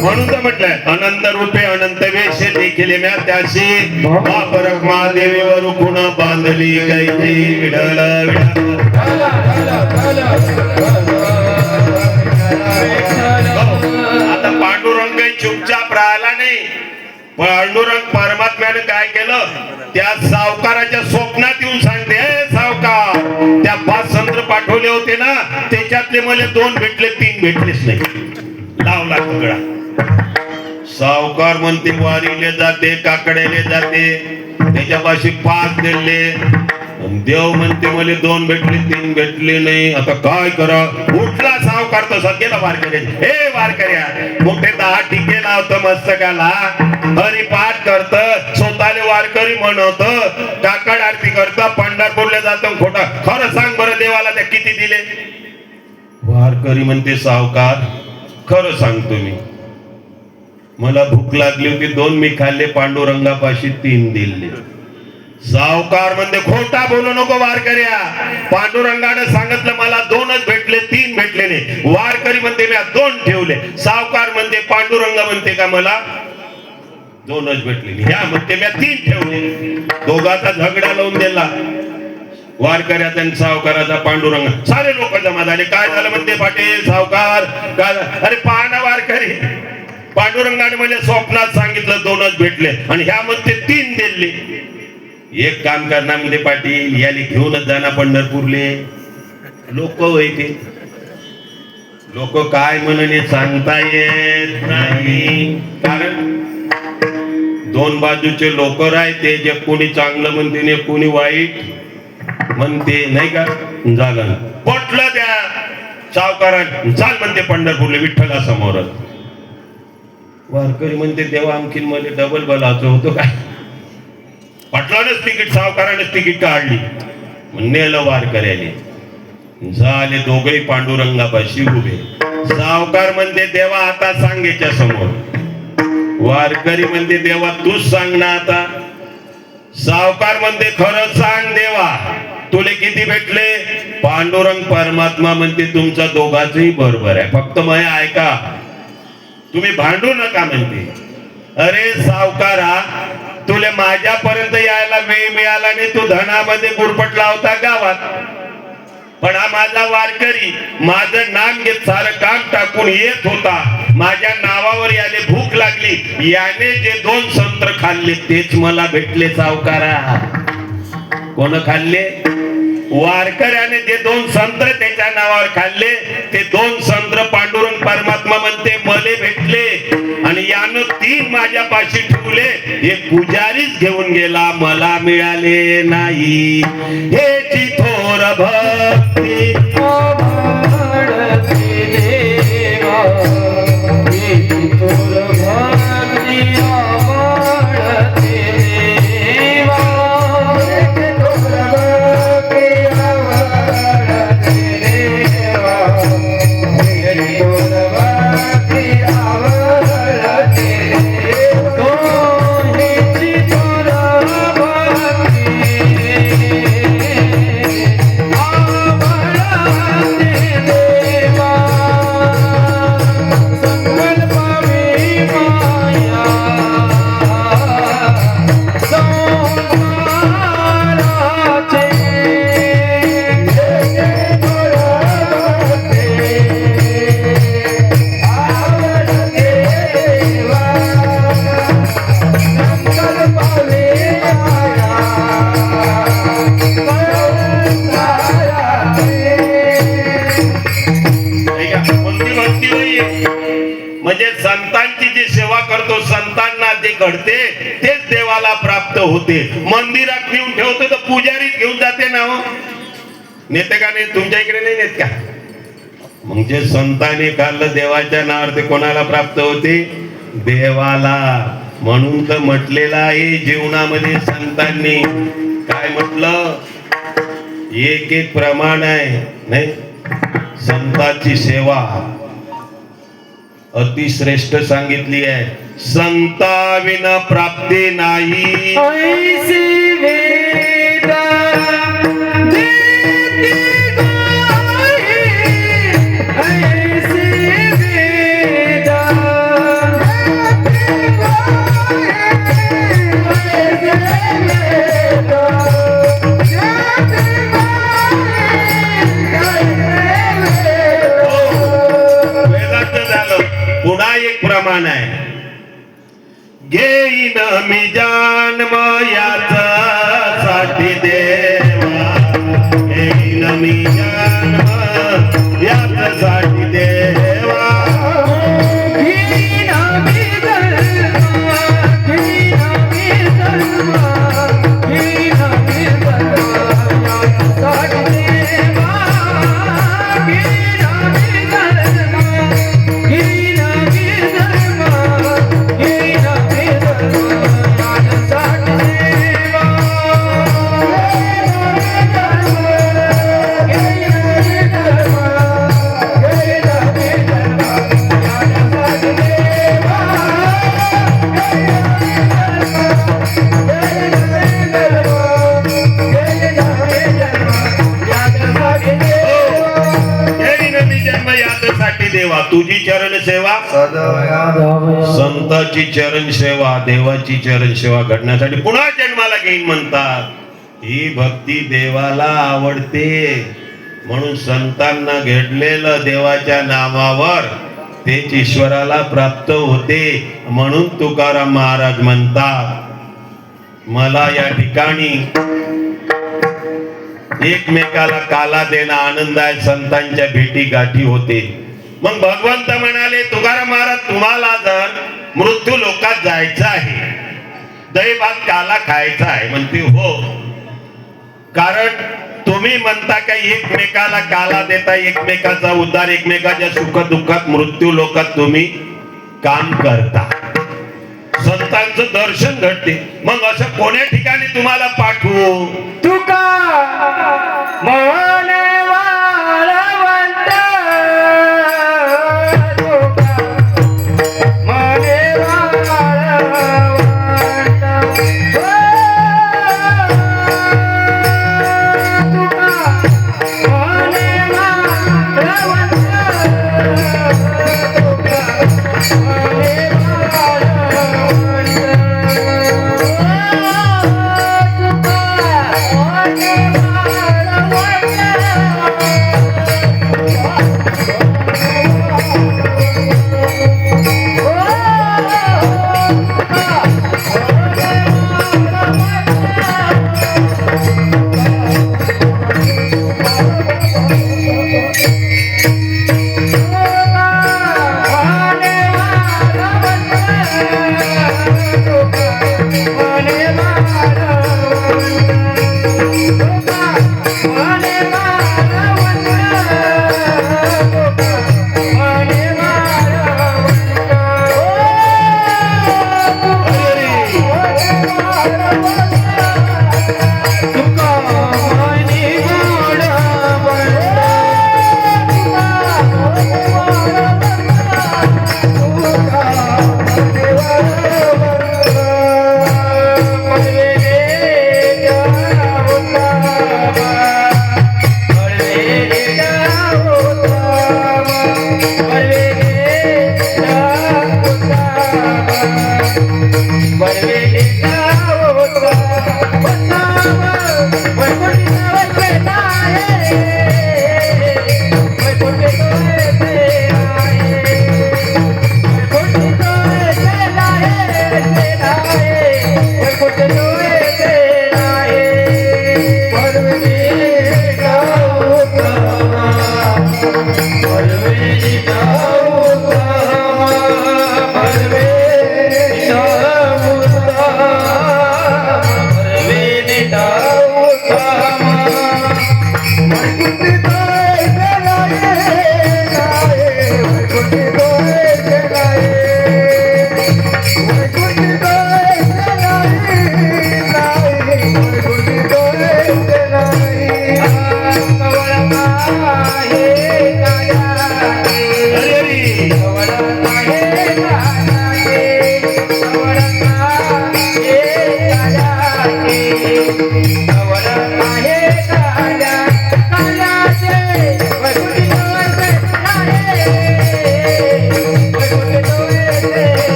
म्हणून तर म्हटलंय, अनंत रूपे अनंत वेश देखील म्या त्याशी, वापरक महादेवीवर खुण बांधली कैची. विठ्ठल विठ्ठल. आता पांडुरंग चुपचाप राहिला नाही. पांडुरंग परमात्म्याने काय केलं, त्या सावकाराच्या स्वप्नात येऊन सांगते, हे सावकार, त्या 5 संत्र पाठवले होते ना, त्याच्यातले मला 2 भेटले, 3 भेटलेच नाही. लावला तुकडा. सावकार म्हणते वारीले जाते काकड्याले जाते त्याच्यापाशी 5 दिले देव म्हणते मला 2 भेटले 3 भेटले नाही आता काय करा उठला सावकार तसा गेला वारकरी हे वारकऱ्या मोठे 10 टिके लावतं मस्तकाला हरिपाठ करत स्वतःले वारकरी म्हणत काकड आरती करत पंढरपूरला जातं खोटा खरं सांग बरं देवाला त्या किती दिले वारकरी म्हणते सावकार खरं सांगतो मी मला भूक लागली होती 2 मी खाल्ले पांडुरंगापाशी 3 दिले सावकार म्हणते खोटा बोलू नको वारकऱ्या पांडुरंगाने सांगितलं मला 2च भेटले 3 भेटले नाही वारकरी म्हणते मी 2 ठेवले सावकार म्हणते पांडुरंग म्हणते का मला 2च भेटले ह्या म्हणते मी 3 ठेवले दोघाचा झगडा लावून दिला वारकऱ्याचा आणि सावकाराचा पांडुरंग सारे लोक जमा झाले काय झालं म्हणते पाटील सावकार काय अरे पाहना वारकरी पांडुरंगाने मला स्वप्नात सांगितलं 2च भेटले आणि ह्या मध्ये 3 दिले एक काम करणार म्हणजे पाटील याले घेऊनच जाणार पंढरपूरले लोक होते लोक काय म्हणणे सांगता येत नाही कारण 2 बाजूचे लोक राहते जे कोणी चांगलं म्हणते ने कोणी वाईट म्हणते नाही का झालं पटलं त्या सावकारात चाल म्हणते पंढरपूरले विठ्ठला समोरच वारकरी म्हणते तेव्हा आणखीन मध्ये डबल बलाचं होतं काय पटलानच तिकीट सावकारानेच तिकीट काढली नेलं वारकऱ्याने झाले दोघेही पांडुरंगापाशी उभे सावकार म्हणते देवा आता सांगायच्या समोर वारकरी म्हणते देवा तूच सांग ना आता सावकार म्हणते खरं सांग देवा तुले किती भेटले पांडुरंग परमात्मा म्हणते तुमचा दोघांचही बरोबर आहे फक्त मग ऐका तुम्ही भांडू नका म्हणते अरे सावकारा तुले माझ्यापर्यंत यायला वेळ मिळाला नाही तू धनामध्ये गुरपटला होता गावात पण हा माझा वारकरी माझं नाम घेत सारं काम टाकून येत होता माझ्या नावावर याने भूक लागली याने जे 2 संत्र खाल्ले तेच मला भेटले सावकारा कोण खाल्ले वारकऱ्याने जे 2 संत्र त्याच्या नावावर खाल्ले ते 2 संत्र पांडुरंग परमात्मा म्हणते मले भेटले आणि यानं 3 माझ्यापाशी ठेवले हे पुजारीच घेऊन गेला मला मिळाले नाही हे थोर भक्ती म्हणजे संतांची जी सेवा करतो संतांना जे घडते तेच देवाला प्राप्त होते मंदिरात नेऊन ठेवतो तर पुजारीच घेऊन जाते ना हो नेते का नाही तुमच्या इकडे नाही नेत का मग जे संतांनी खाल्लं देवाच्या नावावर ते कोणाला प्राप्त होते देवाला म्हणून तर म्हटलेलं आहे जीवनामध्ये संतांनी काय म्हटलं एक प्रमाण आहे नाही संतांची सेवा अतिश्रेष्ठ सांगितली आहे संता विना प्राप्ती नाही
ऐसी वेद देती गाई ऐसी वेद
वेदांत झालं पुन्हा एक प्रमाण आहे घेईन मी जन्म यासाठी देवा घेईन मी जन्म यासाठी देवा
हीन मी
तुझी चरण सेवा
सदया
संताची चरण सेवा देवाची चरण सेवा घडण्यासाठी पुन्हा जन्माला घेईन म्हणतात। ही भक्ती देवाला आवडते म्हणून संतांना घडलेलं देवाच्या नावावर तेच ईश्वराला प्राप्त होते म्हणून तुकाराम महाराज म्हणतात मला या ठिकाणी एकमेकाला काला देणं आनंद आहे संतांच्या भेटी गाठी होते। मग भगवंत म्हणाले तुकाराम महाराज तुम्हाला जर मृत्यू लोकात जायचं आहे दही भात काला खायचा आहे म्हणते हो कारण तुम्ही म्हणता का एकमेकाला काला देता एकमेकाचा उद्धार एकमेकाच्या सुख दुःखात मृत्यू लोकात तुम्ही काम करता संतांचं दर्शन घडते मग असं कोण्या ठिकाणी तुम्हाला पाठवू
तुका म्हणे वाळवंट तुका म्हणे वाळवंट तुका म्हणे वाळवंट तुका म्हणे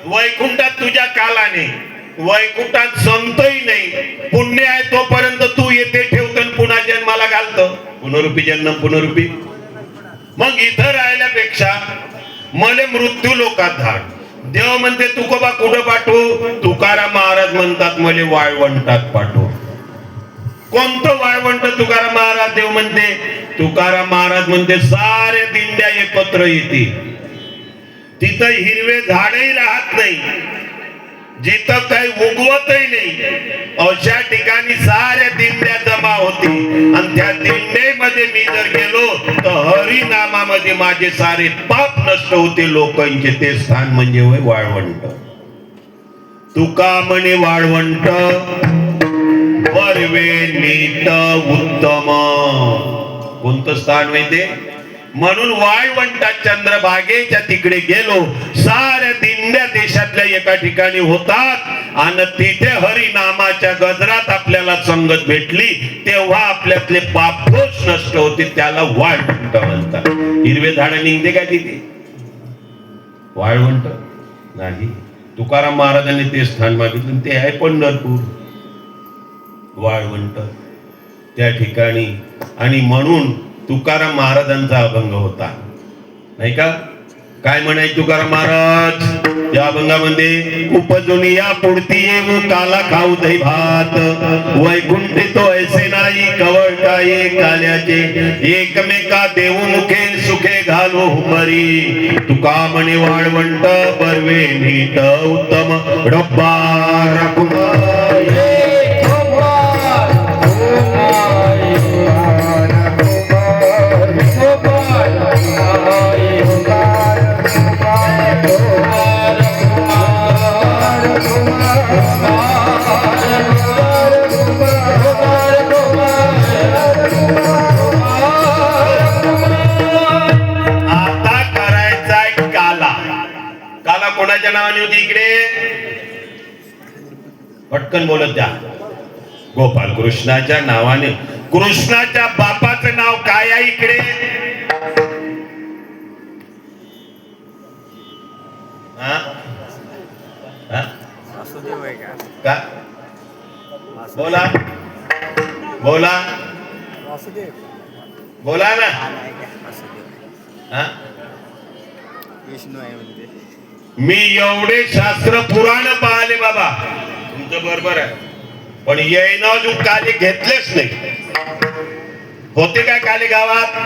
वैकुंठात तुझ्या कालाने वैकुंठात संतही नाही पुण्य आहे तोपर्यंत तू येथे ठेवतो आणि पुन्हा जन्माला घालतो पुनरुपी जन्म पुनरुपी मग इथं राहिल्यापेक्षा मले मृत्यू लोकात धाड देव म्हणते तुकोबा कुठं पाठवू तुकाराम महाराज म्हणतात मले वाळवंटात पाठवू कोणतं वाळवंट तुकाराम महाराज देव म्हणते तुकाराम महाराज म्हणते सारे दिंड्या एकत्र येतील तिथं हिरवे झाडही राहत नाही, जिथं काही उगवतही नाही, अशा ठिकाणी साऱ्या दिंड्या जमा होती आणि त्या दिंडेमध्ये मी जर गेलो तर हरिनामामध्ये माझे सारे पाप नष्ट होते लोकांचे. ते स्थान म्हणजे होय वाळवंट. तुका म्हणे वाळवंट बर्वे नीट उत्तम. कोणतं स्थान माहितीये? म्हणून वाळवंटात चंद्रभागेच्या तिकडे गेलो, साऱ्या दिंड्या देशातल्या एका ठिकाणी होतात आणि तिथे हरिनामाच्या गजरात आपल्याला संगत भेटली, तेव्हा आपल्यातले पाप दोष नष्ट होते. त्याला वाळवंट म्हणतात. हिरवे झाड निघते का तिथे? वाळवंट नाही. तुकाराम महाराजांनी ते स्थान मागितलं, ते आहे पंढरपूर. वाळवंट त्या ठिकाणी. आणि म्हणून तुकाराम महाराजांचा अभंग होता, नाही का? काय म्हणाय तुकाराम महाराज या अभंगामध्ये? उपजून या पुढती येऊ काला खाऊ दही भात, वैकुंठी तो ऐसे नाही कवळता ये काल्याचे, एकमेका देऊ मुखे सुखे घालो हुमरी. तुका म्हणे वाळवंट बर्वे नीट उत्तम, डब्बा कोणाच्या नावाने होती इकडे? पटकन बोलत द्या. गोपाल कृष्णाच्या नावाने. कृष्णाच्या बापाचं नाव काय आहे इकडे? का? बोला बोला बोला ना. मी एवढे शास्त्र पुराण पाहिले बाबा, तुमचं बरोबर आहे, पण येईन अजून काले घेतलेच नाही. होते काय काले गावात?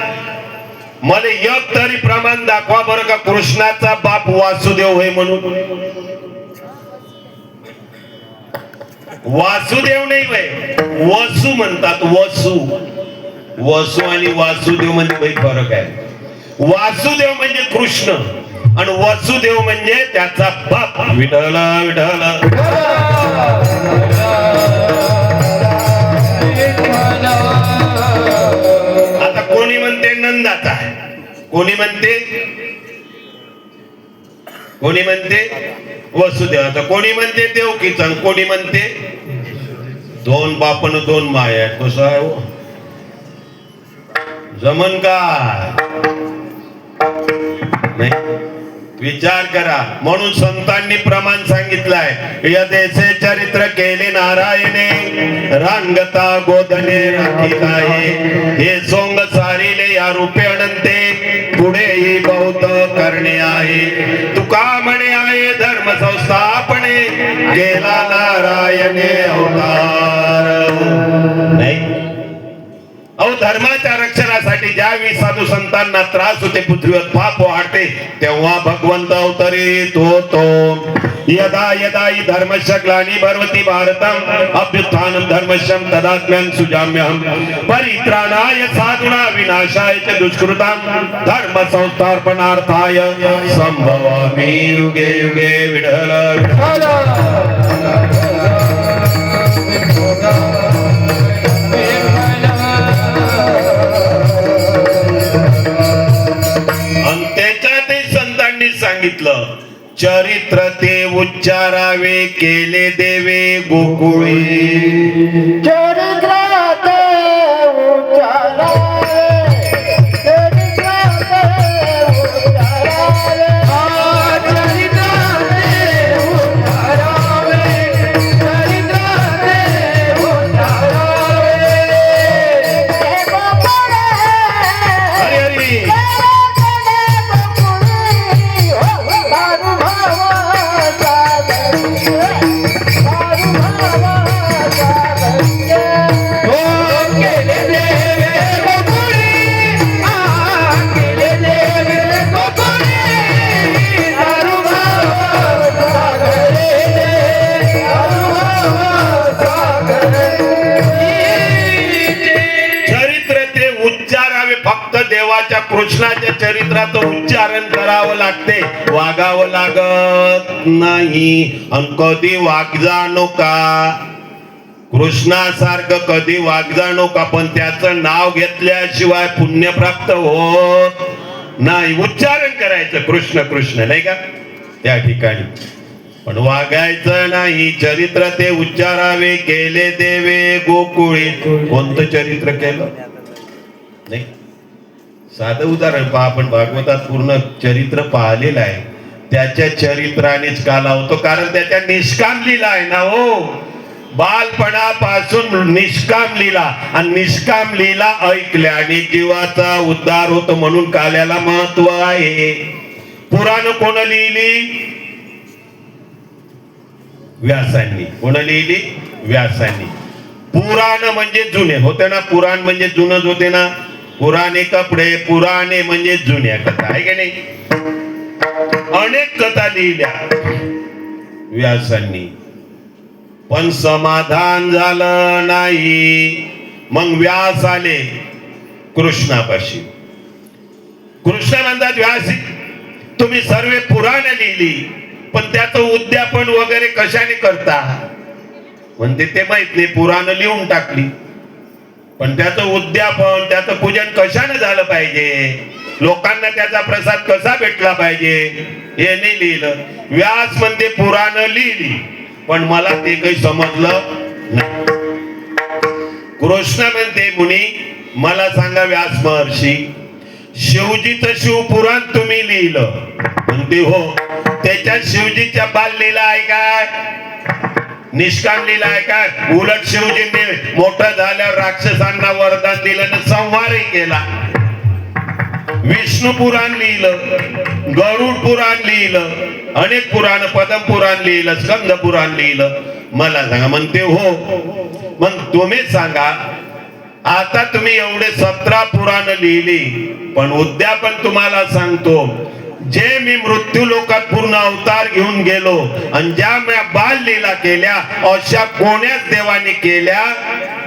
मला एक तरी प्रमाण दाखवा बरं का कृष्णाचा बाप वासुदेव होय म्हणून. वासुदेव नाही होय, वसु म्हणतात. वसु वसु आणि वासुदेव मध्ये काही फरक आहे. वासुदेव म्हणजे कृष्ण आणि वसुदेव म्हणजे त्याचा बाप. विठ्ठल विठ्ठल. आता कोणी म्हणते नंदाचा, कोणी म्हणते वसुदेवाचा, कोणी म्हणते देवकीचा, कोणी म्हणते दोन बापन दोन माया. कसं आहे हो? जमन काय? नाही, विचार करा. म्हणून संतांनी प्रमाण सांगितलंय, यदेचे चरित्र केले नारायणे, रांगता गोदने राखिलाय, हे सोंग सारिले या रूपे अनंते, पुढेही बहुत करणे आहे. तुका म्हणे आहे धर्म संस्थापने, केला नारायणे अवतार. नाही, अहो धर्माच्या रक्षणासाठी ज्यावेळी साधू संतांना त्रास होते, पृथ्वीवर पाप वाढते, तेव्हा भगवंत अवतरित होतो. यदा यदा हि धर्मस्य ग्लानिर्भवति भारतम अभ्युत्थानं धर्मस्य तदात्म्यं सुजाम्यहं, परित्राणाय साधूनां विनाशाय च दुष्कृतां, धर्म संस्थापनार्थाय संभवामि युगे युगे. विठ्ठल सांगितलं, चरित्र ते उच्चारावे, केले देवे गोकुळी.
चरित्र ते उच्चारावे, चरित्र ते उच्चारावे, चरित्र ते उच्चारावे, चरित्र ते उच्चारावे.
हरी हरी.
Yeah.
कृष्णाच्या चरित्राचं उच्चारण करावं लागते, वागावं लागत नाही. आणि कधी वागजाणो का, कृष्णासारखं कधी वागजाणो का, पण त्याचं नाव घेतल्याशिवाय पुण्य प्राप्त होत नाही. उच्चारण करायचं कृष्ण कृष्ण, नाही का त्या ठिकाणी, पण वागायचं नाही. चरित्र ते उच्चारावे, केले देवे गोकुळी. कोणतं चरित्र केलं नाही? साधं उदाहरण पहा, आपण भागवतात पूर्ण चरित्र पाहिलेलं आहे. त्याच्या चरित्रानेच का लावतो, कारण त्याच्या निष्काम लीला आहे ना हो. बालपणापासून निष्काम लीला, आणि निष्काम लीला ऐकल्याने जीवाचा उद्धार होतो, म्हणून काल्याला महत्व आहे. पुराण कोण लिहिली? व्यासांनी. कोण लिहिली? व्यासांनी. पुराण म्हणजे जुने होते ना, पुराण म्हणजे जुनच होते ना. पुराणे कपडे, पुराणे म्हणजे जुन्या कथा, आहे की नाही? अनेक कथा लिहिल्या व्यासांनी, पण समाधान झालं नाही. मग व्यास आले कृष्णापाशी. कृष्ण म्हणतात, व्यास तुम्ही सर्व पुराण लिहिली, पण त्याचं उद्यापन वगैरे कशाने करता? म्हणते ते माहित नाही, पुराण लिहून टाकली, पण त्याचं उद्यापन, त्याचं पूजन कशाने झालं पाहिजे, लोकांना त्याचा प्रसाद कसा भेटला पाहिजे, हे नाही लिहिलं. व्यास म्हणते पुराण लिहिली, पण मला ते काही समजलं नाही. कृष्ण म्हणते, मुनी मला सांगा व्यास महर्षी, शिवजीचं शिवपुराण तुम्ही लिहिलं? म्हणते हो. त्याच्यात शिवजीच्या बाल लीला आहे काय, निष्काम लीला आहे काय? उलट शिवजींनी मोठं झाल्यावर राक्षसांना वरदान दिलं आणि संहारही केला. विष्णू पुराण लिहिलं, गरुड पुराण लिहिलं, अनेक पुराण, पद्म पुराण लिहिलं, स्कंद पुराण लिहिलं. मला सांगा. म्हणते हो. मग तुम्हीच सांगा, आता तुम्ही एवढे 17 पुराण लिहिली, पण उद्यापन तुम्हाला सांगतो, जे मी मृत्यू लोकात पूर्ण अवतार घेऊन गेलो आणि ज्या मी बाल लीला केल्या, अशा कोण्याच देवाने केल्या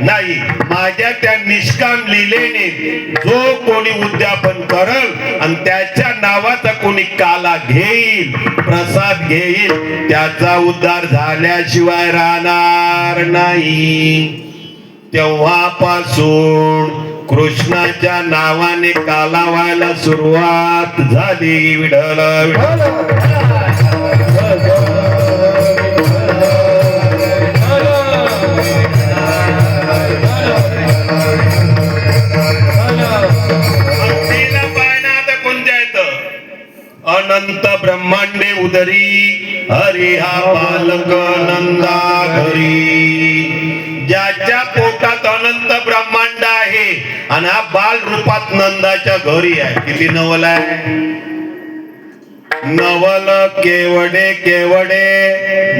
नाही. माझ्या त्या निष्काम लीलेने जो कोणी उद्यापन करल आणि त्याच्या नावाचा कोणी काला घेईल, प्रसाद घेईल, त्याचा उद्धार झाल्याशिवाय राहणार नाही. तेव्हापासून कृष्णाच्या नावाने काला व्हायला सुरुवात झाली. विठ्ठल कोणत्या येत? अनंत ब्रह्मांडे उदरी हरी हा बालक नंदा घरी. ज्याच्या पोटात अनंत ब्रह्मांड आहे आणि हा बाल रूपात नंदाच्या घरी आहे. किती नवल आहे? नवल केवडे केवडे,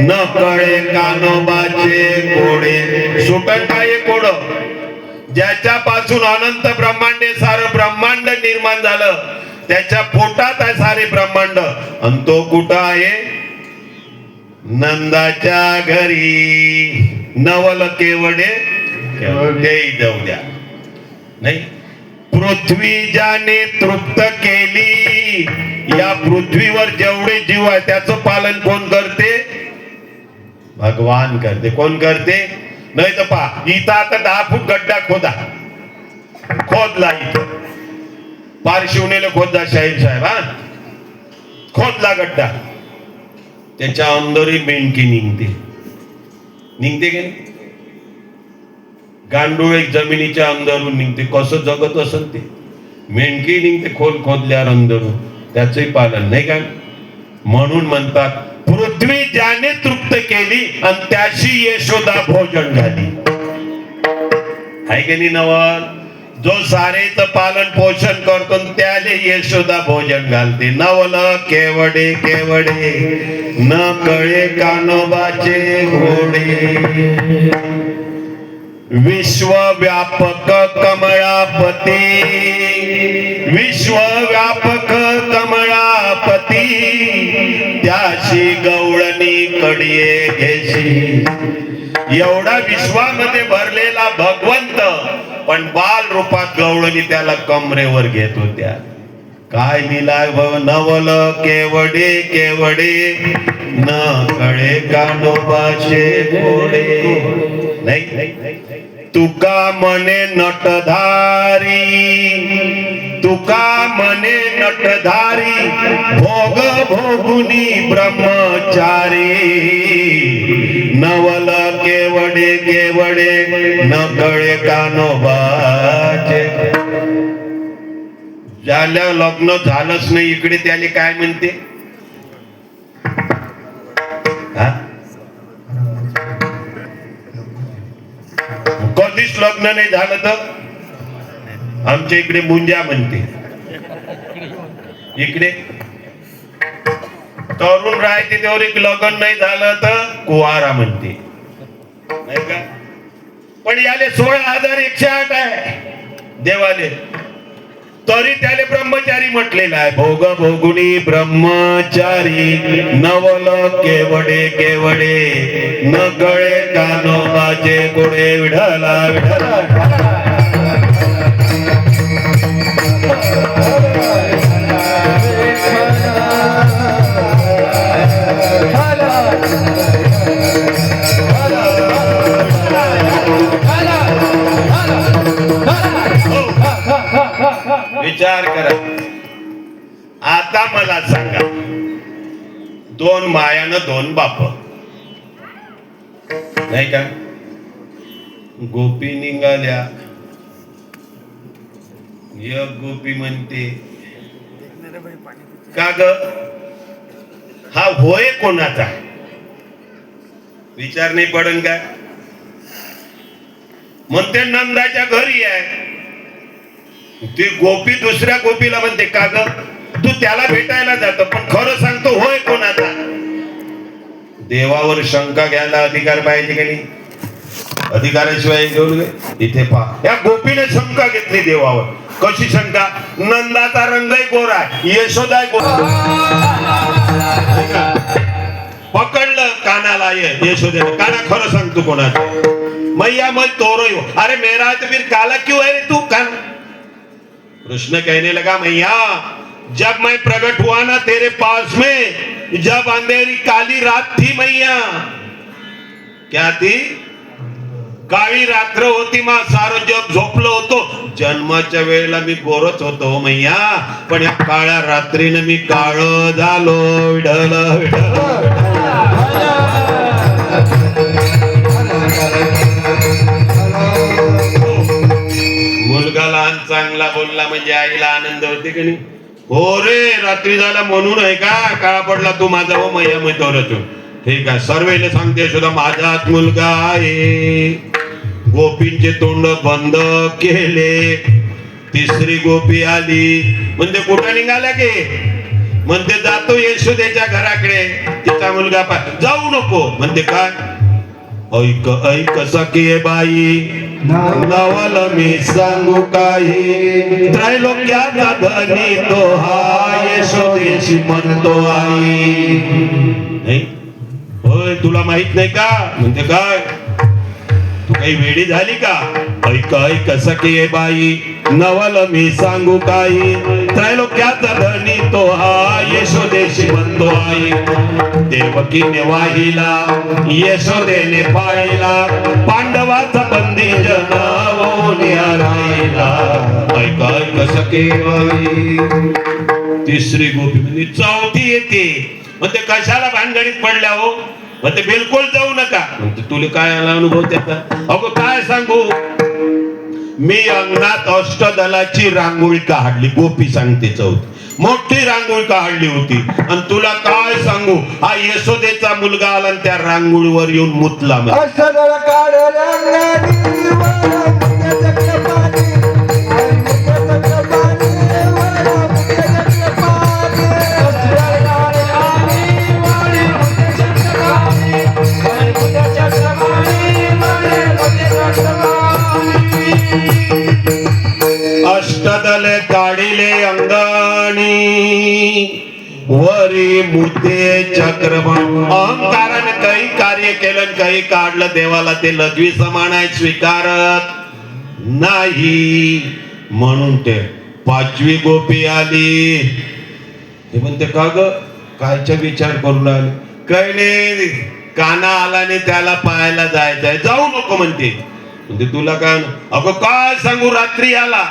न कळे कानोबाचे कोडे. सुटण काय कोड? ज्याच्यापासून अनंत ब्रह्मांडे, सारं ब्रह्मांड निर्माण झालं, त्याच्या पोटात आहे सारे ब्रह्मांड, आणि तो कुठं आहे? नंदाच्या घरी. नवल केवडे केवडे जाऊ द्या. नाही, पृथ्वी ज्याने तृप्त केली, या पृथ्वीवर जेवढे जीव आहे त्याचं पालन कोण करते? भगवान करते. कोण करते? नाही तर पहा, इथं आता 10 फूट गड्डा खोदला इथं पार शिवनेला खोदला शाहीर साहेब, हा खोदला गड्डा, त्याच्या अंदरही मेंढकी निघते की नाही? गांडूळ एक जमिनीच्या अंदरून निघते. कसं जगत असेल ते? मेंढकी निघते खोदल्यावर अंदरून, त्याचंही पालन नाही का? म्हणून म्हणतात, पृथ्वी ज्याने तृप्त केली आणि त्याशी यशोदा भोजन झाली. आहे की नाही नवल? जो सारेचं पालन पोषण करतो त्याले यशोदा भोजन घालते. नवल केवडे केवडे, न कळे कानोबाचे घोडे. विश्वव्यापक कमळापती, विश्वव्यापक कमळापती, त्याशी गवळणी कडिये घेशी. एवढा विश्वामध्ये भरलेला भगवंत, पण बाल रूपात गवळण कवळणी त्याला कमरेवर घेत होत्या. काय लिहिलाय नवल केवडे केवडे न कळे कानोबाचे कोडे. नाही, तुका मने नटधारी, तुका मने नटधारी भोग भोगुनी ब्रह्मचारी. नवल केवडे केवडे न कळे कानोबाचे. ज्याला लग्न झालंच नाही इकडे त्याले काय म्हणते? कधीच लग्न नाही झालं तर आमच्या इकडे मुंजा म्हणते. इकडे तरुण राहते त्यावर एक लग्न नाही झालं तर कुवारा म्हणते, नाही का? पण याले 16,108 आहे देवाले, तरी त्याले ब्रह्मचारी म्हटलेला आहे. भोग भोगुनी ब्रह्मचारी नवल केवडे केवडे न गळे कानोबाचे कोडे. विठला विठला विचार करा. आता मला सांगा, 2 मायानं 2 बाप, नाही का? गोपी निघाल्या, एक गोपी म्हणते का ग हा होय कोणाचा? विचार नाही पडन का? म्हणते नंदाच्या घरी आहे. ती गोपी दुसऱ्या गोपीला म्हणते का ग तू त्याला भेटायला जातो, पण खरं सांगतो होय कोणाचा? देवावर शंका घ्यायला अधिकार पाहिजे की नाही? अधिकाराशिवाय घेऊन इथे पहा, या गोपीने शंका घेतली देवावर. कशी शंका? नंदाचा रंगही गोरा आहे, यशोदा गोरा. पकडलं कानाला यशोदेने, काना खरं सांगतो कोणाचं? मैया मत तोरो हो. अरे मेरा तो फिर काला क्यों है रे तू? कान कृष्ण कहने लगा, मैया जब मैं प्रकट हुआ ना तेरे पास में, जब अंधेरी काली रात थी मैया. क्या थी? काळी रात्र होती मा. सारं जग झोपलो होतो. जन्माच्या वेळेला मी गोरच होतो मैया, पण या काळ्या रात्रीने मी काळ झालो. विठ्ठल विठ्ठल. मुलगा लहान चांगला बोलला म्हणजे आईला आनंद होते की नाही? हो रे, रात्री झाला म्हणून आहे का काळा पडला तू माझा? हो मैया मी तोरतो. ठीक आहे, सर्वेले सांगते सुद्धा माझाच मुलगा आहे. गोपींचे तोंड बंद केले. तिसरी गोपी आली, म्हणते कुठं निघाला की? म्हणते जातो यशोदेच्या घराकडे, तिचा मुलगा जाऊ नको. म्हणते काय? ऐक ऐक सखी बाई नवल मी सांगू काही. त्रैलोक्याचा धनी तो हा यशोदेशी म्हणतो आई. नाही होय, तुला माहित नाही का? म्हणते काय? तू काही वेडी झाली का? ऐक ऐक सखी बाई नवल मी सांगू काही. त्रैलोक्याचा धनी तो हा यशोदेशी म्हणतो आई. देवकीने वाहिला यशोदेने पाहिला, पांडवाचा बंदी जनावोनी राहिला. ऐक ऐक सखी बाई. तिसरी गोपी म्हणजे चौथी येते, म्हणते कशाला भानगडीत पडल्या हो? म्हणते बिलकुल जाऊ नका. म्हणते तुला काय आला अनुभव त्याचा? अगो काय सांगू, मी अंगणात अष्टदलाची रांगोळी काढली. गोपी सांगते चौथी, मोठी रांगोळी काढली होती. आणि तुला काय सांगू, हा यशोदेचा मुलगा आला आणि त्या रांगोळीवर येऊन मुतला.
अष्टदल
अष्टदल काढिले अंगणी वरी मुद्दे चक्रमण. अहंकाराने काही कार्य केलं, काही काढलं, देवाला ते लघवी समान आहे, स्वीकारत नाही. म्हणून ते 5वी गोपी आली. हे म्हणते का ग कायचा विचार करून आले? काही नाही, काना आला आणि त्याला पाहायला जायचंय. जाऊ नको म्हणते. तुला काय? अगं काय सांगू, रात्री आला,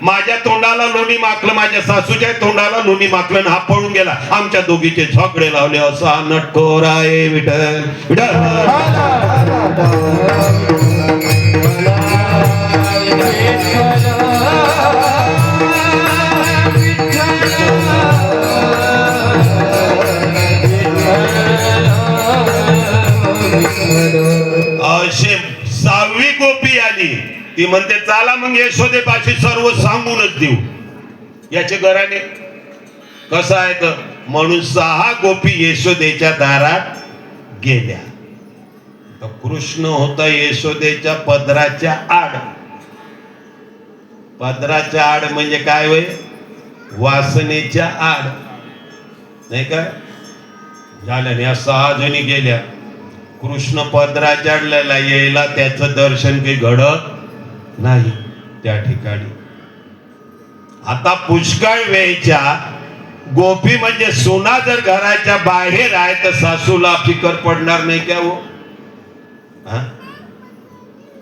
माझ्या तोंडाला लोणी माखलं, माझ्या सासूच्या तोंडाला लोणी माखलं आणि हा पळून गेला. आमच्या दोघीचे झगडे लावले. असा नटखोर आहे विठ्ठल अशी 6वी गोपी आली. ती म्हणते चला मग यशोदेपाशी सर्व सांगूनच देऊ. याचे घराने कसं आहे तर म्हणून 6 गोपी यशोदेच्या दारात गेल्या. तर कृष्ण होता यशोदेच्या पदराच्या आड. पदराच्या आड म्हणजे काय होय? वासनेच्या आड, नाही का? झाल्याने या 6 जणी गेल्या. कृष्ण पदराच्या आडला यायला त्याचं दर्शन काही घडत नाही त्या ठिकाणी. आता पुष्कळ वेळच्या गोपी म्हणजे सोना जर घराच्या बाहेर आहे तर सासूला फिकर पडणार नाही का हो?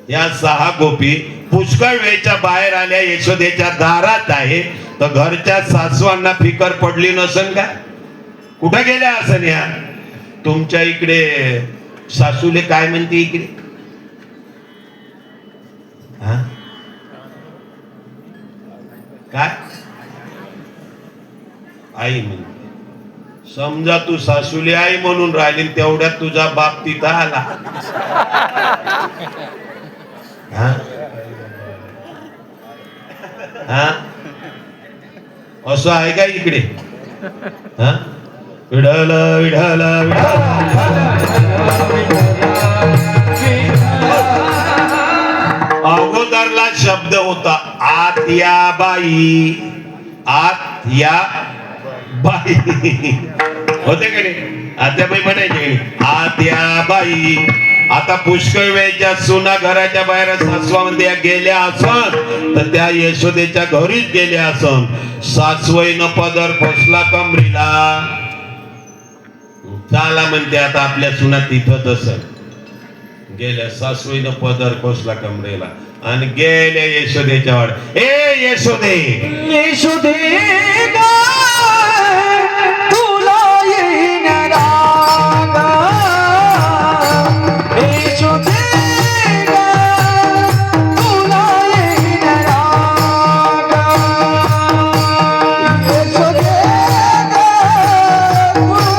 या 6 गोपी पुष्कळ वेळच्या बाहेर आल्या, यशोदेच्या दारात आहे, तर घरच्या सासवांना फिकर पडली नसन का? कुठं गेल्या असन या? तुमच्या इकडे सासूले काय म्हणते इकडे? काय आई म्हणते. समजा तू सासूले आई म्हणून राहिली, तेवढ्यात तुझा बाप तिथं आला. असं आहे का इकडे? विठ्ठल विठ्ठल अगोदरला शब्द होता आत्याबाई. आत्याबाई होते का नाही? आत्याबाई म्हणायचे आत्याबाई. आता पुष्कळ वेळच्या सुना घराच्या बाहेर सासवामध्ये गेल्या असन तर त्या यशोदेच्या घरीच गेल्या असन. सासवईनं पदर खोसला कमरीला. चाला म्हणते आता आपल्या सुना तिथंच असेल. गेल्या सासवईनं पदर खोसला कमरेला आणि गेल्या यशोदेच्या वाड. ए यशोदे,
यशोदे तुला येईन राग. यशोदे तुला येईन राग. यशोदे तुला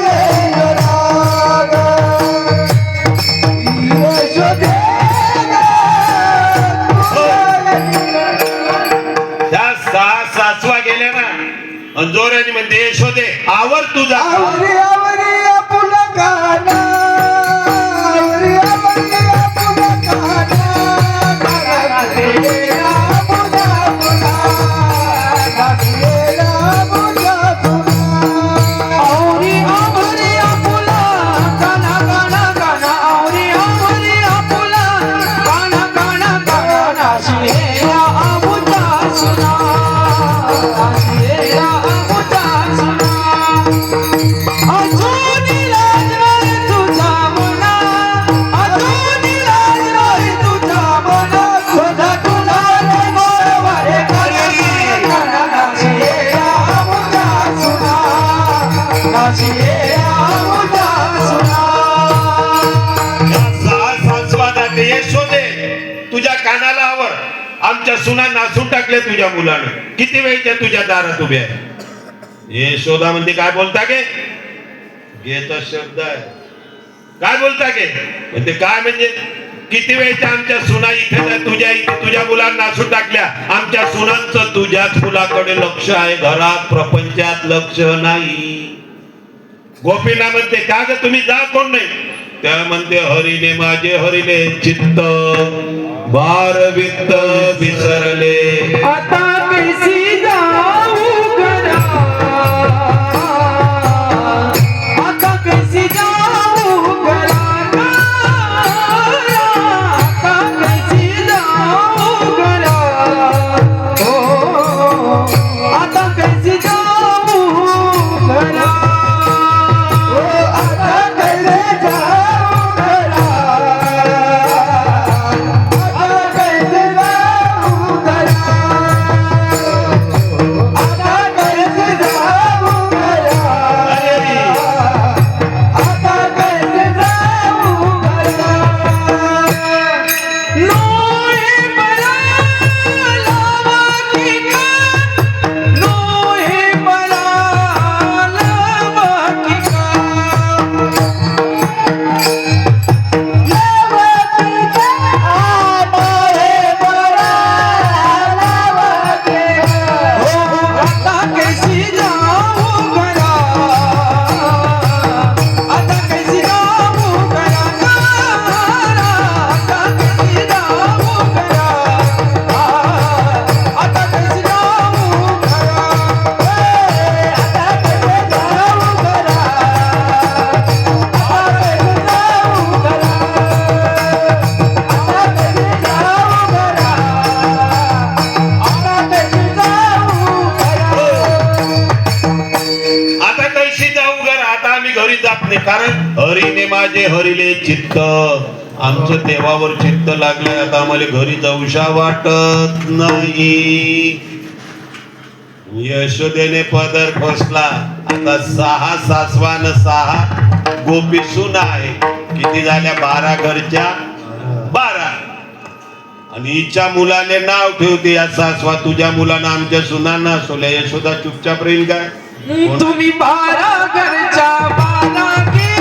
येईन राग. यशोदे
त्या 6 सासवा गेल्या ना आणि जोराने म्हणते यशोदे आवर तुझा.
आवरी आवरी आपुला गाणं. आवरी आवरी आपुला गाणं. गागेला बुधा बुधा. गागेला बुधा बुधा. आवरी आवरी आपुला गाणं गाणं गाणं. आवरी आवरी आपुला गाणं गाणं गाणं. नाशिलेला बुधा सुना. नाशिलेला बुधा सुना. अजूनी लाज नाही तुझा मना. अजूनी लाज नाही तुझा मना. तुझा तुला रे गोडवारे करा. नाशिलेला बुधा सुना. नाशिलेला बुधा सुना.
या 6 सासवा जाते यशोदे तुझ्या कानाला आवर. आमच्या सुना नासून टाकले तुझ्या मुलानं. किती वेळच्या तुझ्या दारात उभे आहे. यशोदा म्हणते काय बोलता गे? गेचा शब्द आहे. काय बोलता गे म्हणते काय म्हणजे? किती वेळच्या आमच्या सुना इथे तुझ्या तुझ्या मुलांना नासून टाकल्या. आमच्या सुनांचं तुझ्याच मुलाकडे लक्ष आहे, घरात प्रपंचात लक्ष नाही. गोपीना म्हणते का ग तुम्ही जा कोण नाही? त्या म्हणते हरीने माझे हरीने चित्त भार वित्त विसरले.
आता कैसी जाऊ घरा. आता कैसी जाऊ घरा. आता कैसी जाऊ घरा.
माझे हरिले चित्त. आमचं देवावर चित्त लागलंय, आता आम्हाला घरी जाऊशा वाटत नाही. यशोदेने पदर खोसला. आता 6 सासवान 6 गोपी सुना आहे. किती झाल्या? 12 घरच्या 12. आणि हिच्या मुलाने नाव ठेवते या सासवा, तुझ्या मुलानं आमच्या सुनांना असोल्या. यशोदा चुपचाप राहील काय?
तुम्ही 12 घरच्या 12 गे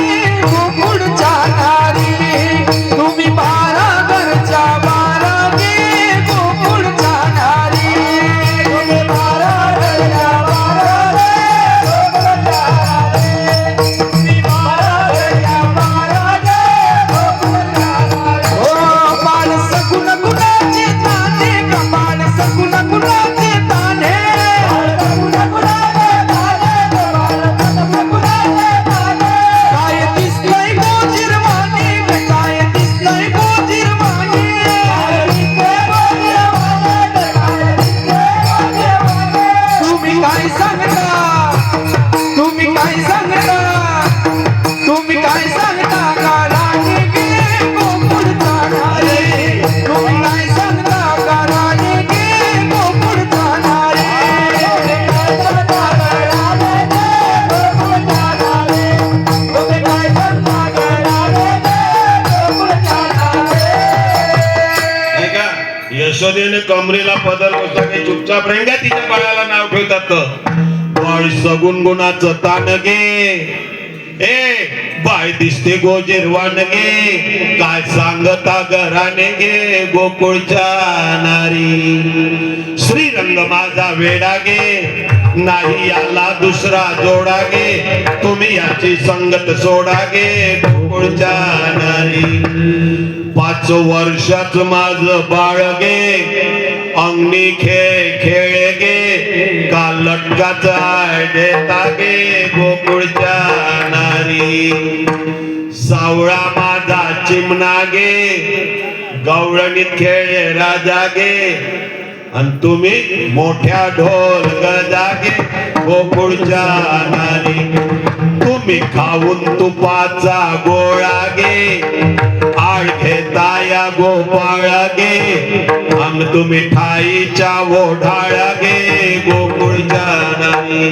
गोकुळच्या नारी. तुम्ही 12 घरच्या 12 गे गोकुळच्या नारी. तुम्ही 12 घरच्या 12 गे गोकुळच्या नारी. तुम्ही 12 घरच्या 12 गे गोकुळच्या नारी. ओ बाळ सगुण गुणाचे ताने, कपाळ सगुण गुणाचे ताने. काय दिसलंय गोजिरवाणी, काय दिसलंय गोजिरवाणी. तुम्ही काय सांगता, तुम्ही काय सांगता, तुम्ही काय सांगता का राणी गे गोकुळचा नारी. तुम्ही काय सांगता का राणी गे गोकुळचा नारी.
नाही का? यशोदेने कमरेला पदर बसला की चुपचाप राहील का? तिच्या बाळाला नाव ठेवतात. बाळ सगुण गुणाचं तान गे. ए बाय दिसते गोजिरवाण गे. काय सांगता घराने गे गोकुळच्या नारी. श्रीरंग माझा वेडा गे, नाही याला दुसरा जोडा गे. तुम्ही याची संगत सोडा गे गोकुळच्या नारी. 5 वर्षाच माझ बाळ गे, अंगणी खेळ गे. का लटकाचा देता गे गोकुळच्या नारी. सावळा माझा चिमणा गे, गवळणीत खेळे राजा गे. आणि तुम्ही मोठ्या ढोल गजागे गोकुळच्या नारी. तुम्ही खाऊन तुपाचा गोळा गे, आळ घेता या गोपाळा गे. आम तुम्ही ठाईच्या ओढाळा गे गोकुळच्या नारी.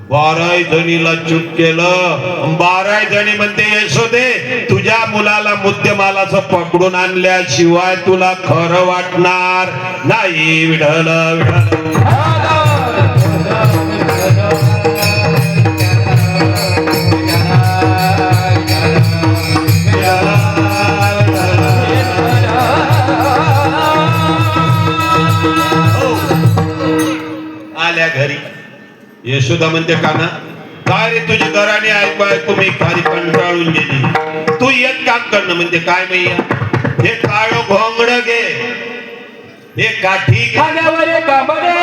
12 जणीला चूप केलं. 12 जणी म्हणते यशोदे, तुझ्या मुलाला मुद्देमालाचं पकडून आणल्याशिवाय तुला खरं वाटणार नाही. विढल विढल. आल्या घरी. यशोदा म्हणते, काना काय रे तुझी घराने ऐकू मी फारी कंटाळून गेली. तू एक काम करणं. म्हणते काय मैया? हे काळ घोंगड घे, हे काठी घे.
हातावर कापडे,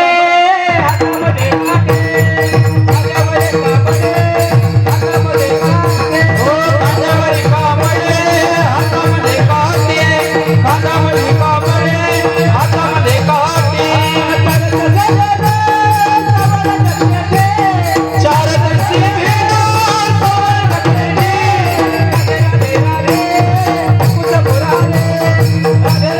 हातामध्ये काटे. हातावर कापडे, हातामध्ये काटे. हो हातावर कापडे, हातामध्ये काटे. हातामध्ये कापडे, हातामध्ये काटे. चार दर्शी भेटो सोर घातलेले. राधे राधे राधे मुकुंद मुरारे. राधे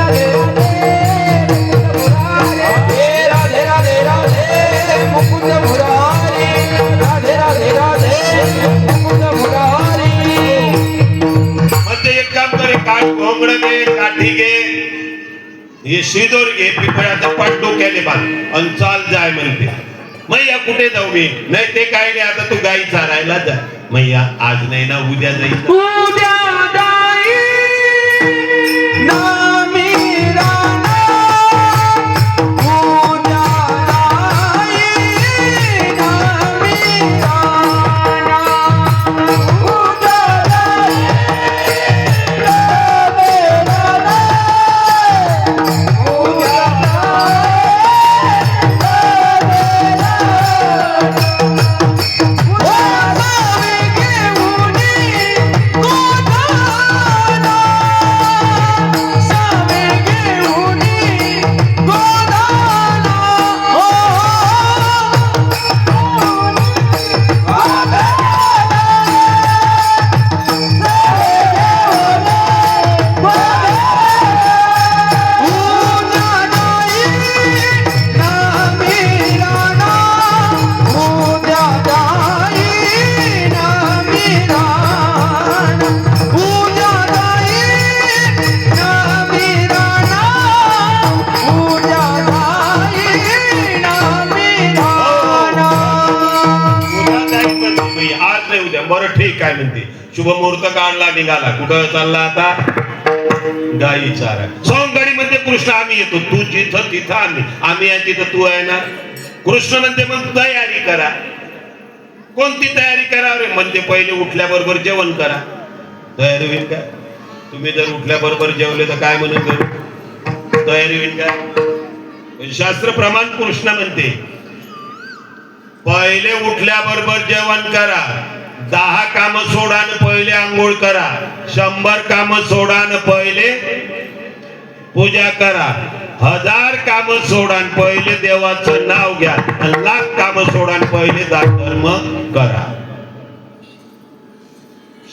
राधे राधे राधे राधे मुकुंद मुरारी. राधे राधे राधे मुकुंद मुरारी.
म्हणजे एक काम करे, काळ घोंगड घे, काठी घे, हे शिदोर घे, पिपळाचं पाट डोक्याने बांध आणि चाल जाय. म्हणते मैया कुठे जाऊ मी? नाही ते काय नाही, आता तू गाई चारायला जा. मैया आज नाही ना, उद्या जाईल.
उद्या जाई नामी राणा. उद्या जाई नामी राणा. उद्या जाई नामी राणा. उद्या जाई नामी राणा.
शुभमुहूर्त काढला, निघाला. कुठं चालला आता? गाई चारा. सवंगडी म्हणते कृष्ण आम्ही येतो, तू जिथं तिथं आम्ही आहे तिथं तू आहे ना. कृष्ण म्हणते मग तयारी करा. कोणती तयारी करा रे? म्हणते पहिले उठल्याबरोबर जेवण करा. तयारी होईल का? तुम्ही जर उठल्याबरोबर जेवले तर काय म्हणून करू? तयारी होईल का? शास्त्र प्रमाण कृष्ण म्हणते पहिले उठल्याबरोबर जेवण करा, 10 काम सोडा न पहिले आंघोळ करा, 100 काम सोडा न पहिले पूजा करा, 1000 काम सोडा न पहिले देवाचं नाव घ्या, 1,00,000 काम सोडा न पहिले दान धर्म करा.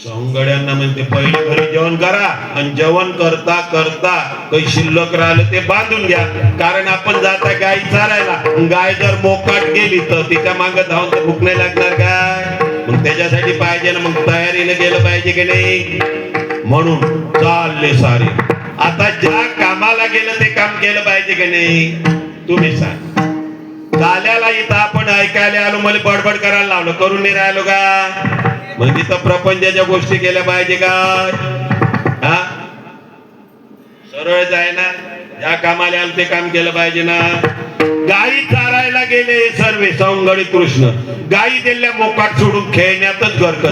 सवंगड्यांना म्हणते पहिले घरी जेवण करा आणि जेवण करता करता काही शिल्लक राहिलं ते बांधून घ्या. कारण आपण जाता गाय चारायला, गाय जर मोकाट गेली तर तिच्या मागे धावून तर भूक नाही लागणार काय? मग त्याच्यासाठी पाहिजे ना, मग तयारीने गेलं पाहिजे की नाही. म्हणून चालले सारे. आता ज्या कामाला गेलं ते काम केलं पाहिजे की नाही? तुम्ही सांग. झाल्याला इथं आपण ऐकायला आलो, मला बडबड करायला लावलं, करून नाही राहिलो का? म्हणजे तर प्रपंचाच्या गोष्टी केल्या पाहिजे का? हा, सरळच आहे ना. या कामाला आलं ते काम केलं पाहिजे ना. गाई चारायला गेले सर्वे सवंगडी कृष्ण, गाई दिल्या मोकाट सोडून खेळण्यातच गरकत.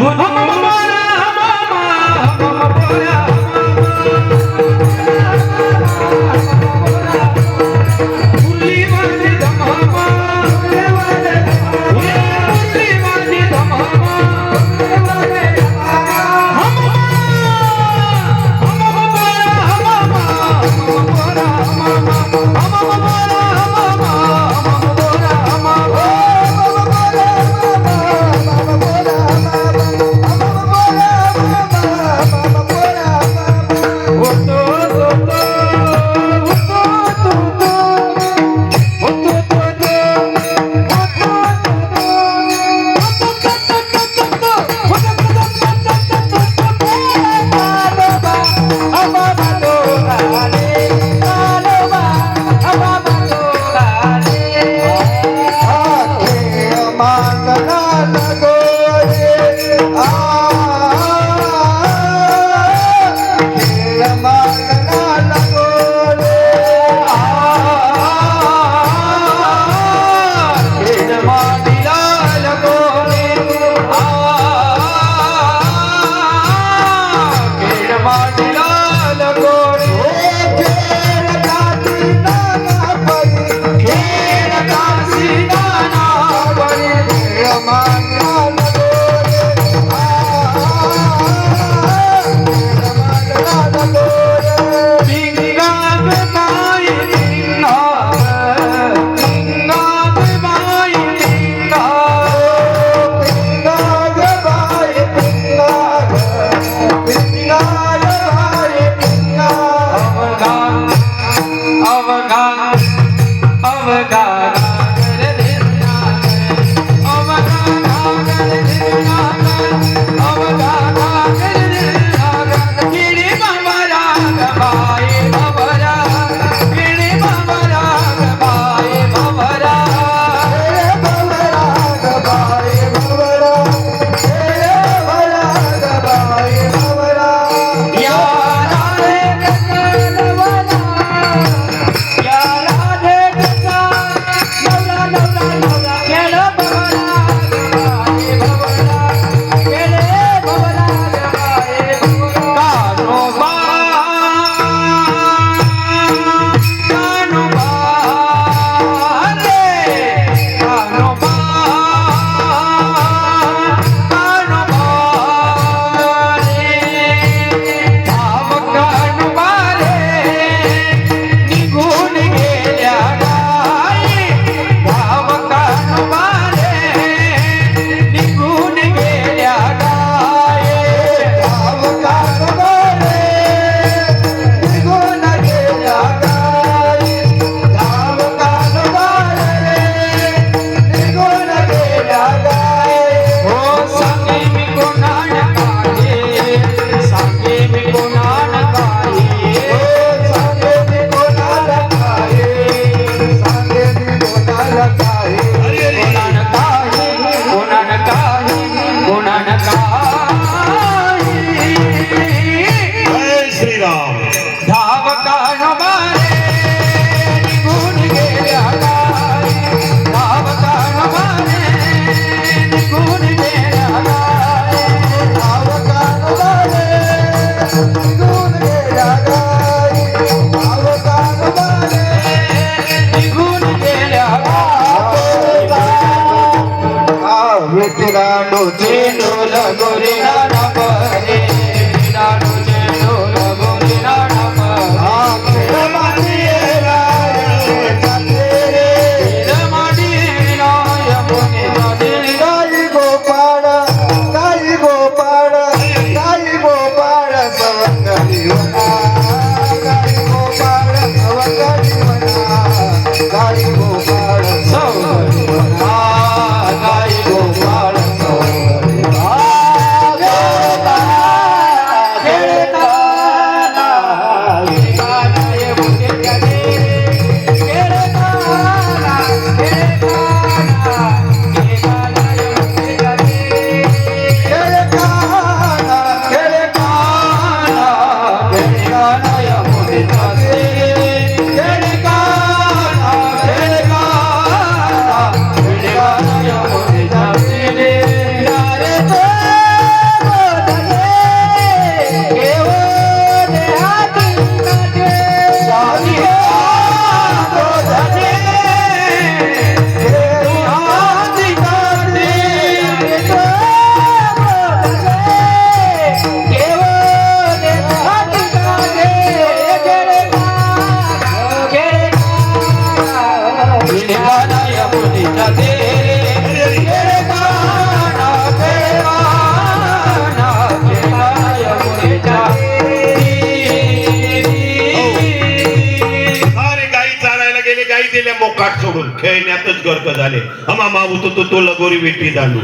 मोकाट सोडून खेळण्यातच गर्क झाले. मामा तो लगोरी वेठी दांडू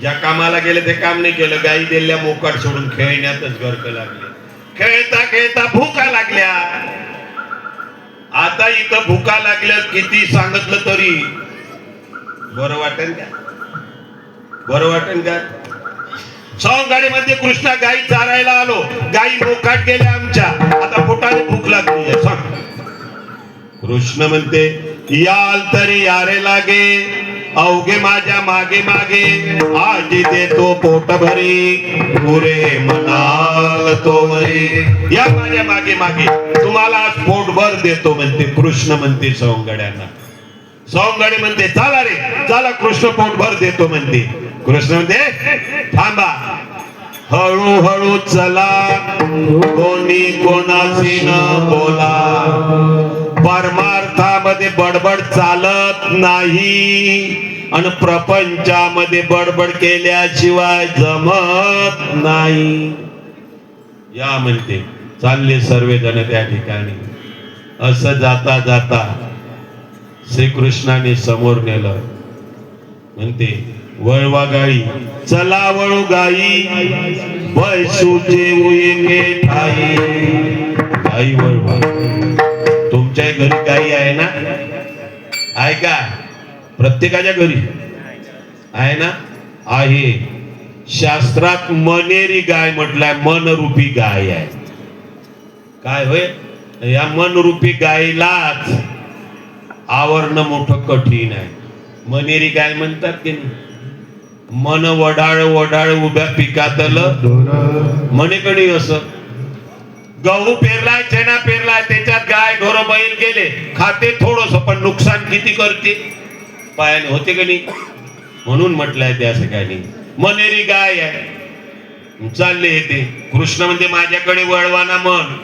ज्या कामाला गेले ते काम नाही केलं. गाई दिल्या मोकाट सोडून खेळण्यातच गर्क लागले. खेळता खेळता भूका लागल्या. आता इथं भूका लागल्या किती सांगितलं तरी बरं वाटेल का? बरं वाटेल का? सवंगडीमध्ये कृष्णा गाई चारायला आलो. गाई मोकाट गेल्या आमच्या. आता पोटाने भूक लागली. सांग कृष्ण म्हणते याल तरी यारे लागे अवघे माझ्या मागे मागे आजी देतो पोट भरी पुरे म्हणाल तो मरी. या माझ्या मागे मागे तुम्हाला आज पोटभर देतो म्हणते कृष्ण म्हणते सवंगड्यांना. सवंगडी म्हणते चला रे चला कृष्ण पोटभर देतो म्हणते. कृष्ण म्हणते थांबा हळूहळू चला कोणी कोणाशी न बोला. परमार्थामध्ये बडबड चालत नाही आणि प्रपंचामध्ये बडबड केल्याशिवाय जमत नाही. या म्हणते चालले सर्वजण त्या ठिकाणी. असं जाता जाता श्रीकृष्णाने समोर नेलं. म्हणते वळवा गाई चला वळू गाई बैसूचे उयेंगे ठाई. गाई वळवा. तुमच्या घरी गाई आहे ना? आहे का? प्रत्येकाच्या घरी आहे ना? आहे. शास्त्रात मनेरी गाय म्हटलंय. मनरूपी गाय आहे. काय होय? या मनरूपी गायीलाच आवरणं मोठं कठीण आहे. मनेरी गाय म्हणतात की नाही? मन वडाळ वडाळ उभ्या पिकातलं मनेकणी. असं गहू पेरलाय चणा पेरलाय त्याच्यात गाय ढोर बैल गेले खाते थोडस पण नुकसान किती करते पायाने होते का नाही. म्हणून म्हटलंय ते असं काय नाही. मनेरी गाय आहे. चालले येते. कृष्ण म्हणते माझ्याकडे वळवाना मन.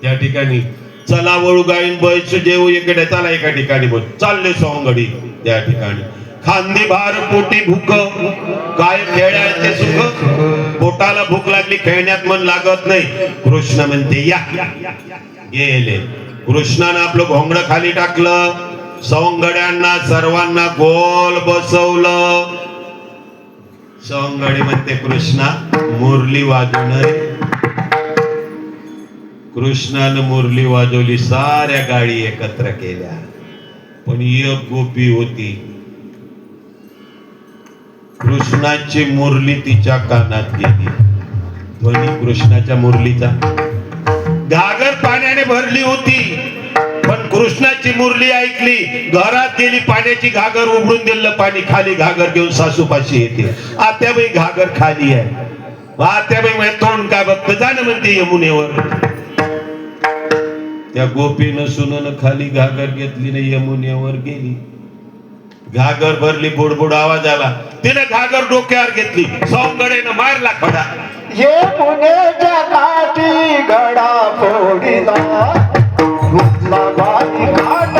त्या ठिकाणी चला वळू गाईन बैस जेऊ इकडे चला एका ठिकाणी बोल. चालले सवंगडी त्या ठिकाणी. खांदी भार पोटी भूक काय खेळायचे सुख. पोटाला भूक लागली खेळण्यात मन लागत नाही. कृष्ण म्हणते या गेले. कृष्णानं आपलं घोंगड खाली टाकलं. सवंगड्यांना सर्वांना गोल बसवलं. सवंगडी म्हणते कृष्णा मुरली वाजवणार. कृष्णानं मुरली वाजवली. साऱ्या गाडी एकत्र केल्या. पण एक गोपी होती. कृष्णाची मुरली तिच्या कानात गेली. ध्वनी कृष्णाच्या मुरलीचा. घागर पाण्याने भरली होती पण कृष्णाची मुरली ऐकली. घरात गेली पाण्याची घागर उघडून दिलं पाणी खाली. घागर घेऊन सासूपाशी येते. आत्याबाई घागर खाली आहे. आत्याबाई म्हणजे तोंड काय बघत जाणं म्हणते यमुनेवर. त्या गोपीनं सुननं खाली घागर घेतली ना यमुनेवर गेली. घागर भरली. बुडबुड आवाज आला. तिने घागर डोक्यावर घेतली. सवंगडीनं मारला खडा.
यमुनेच्या काठी घडा फोडीला घाट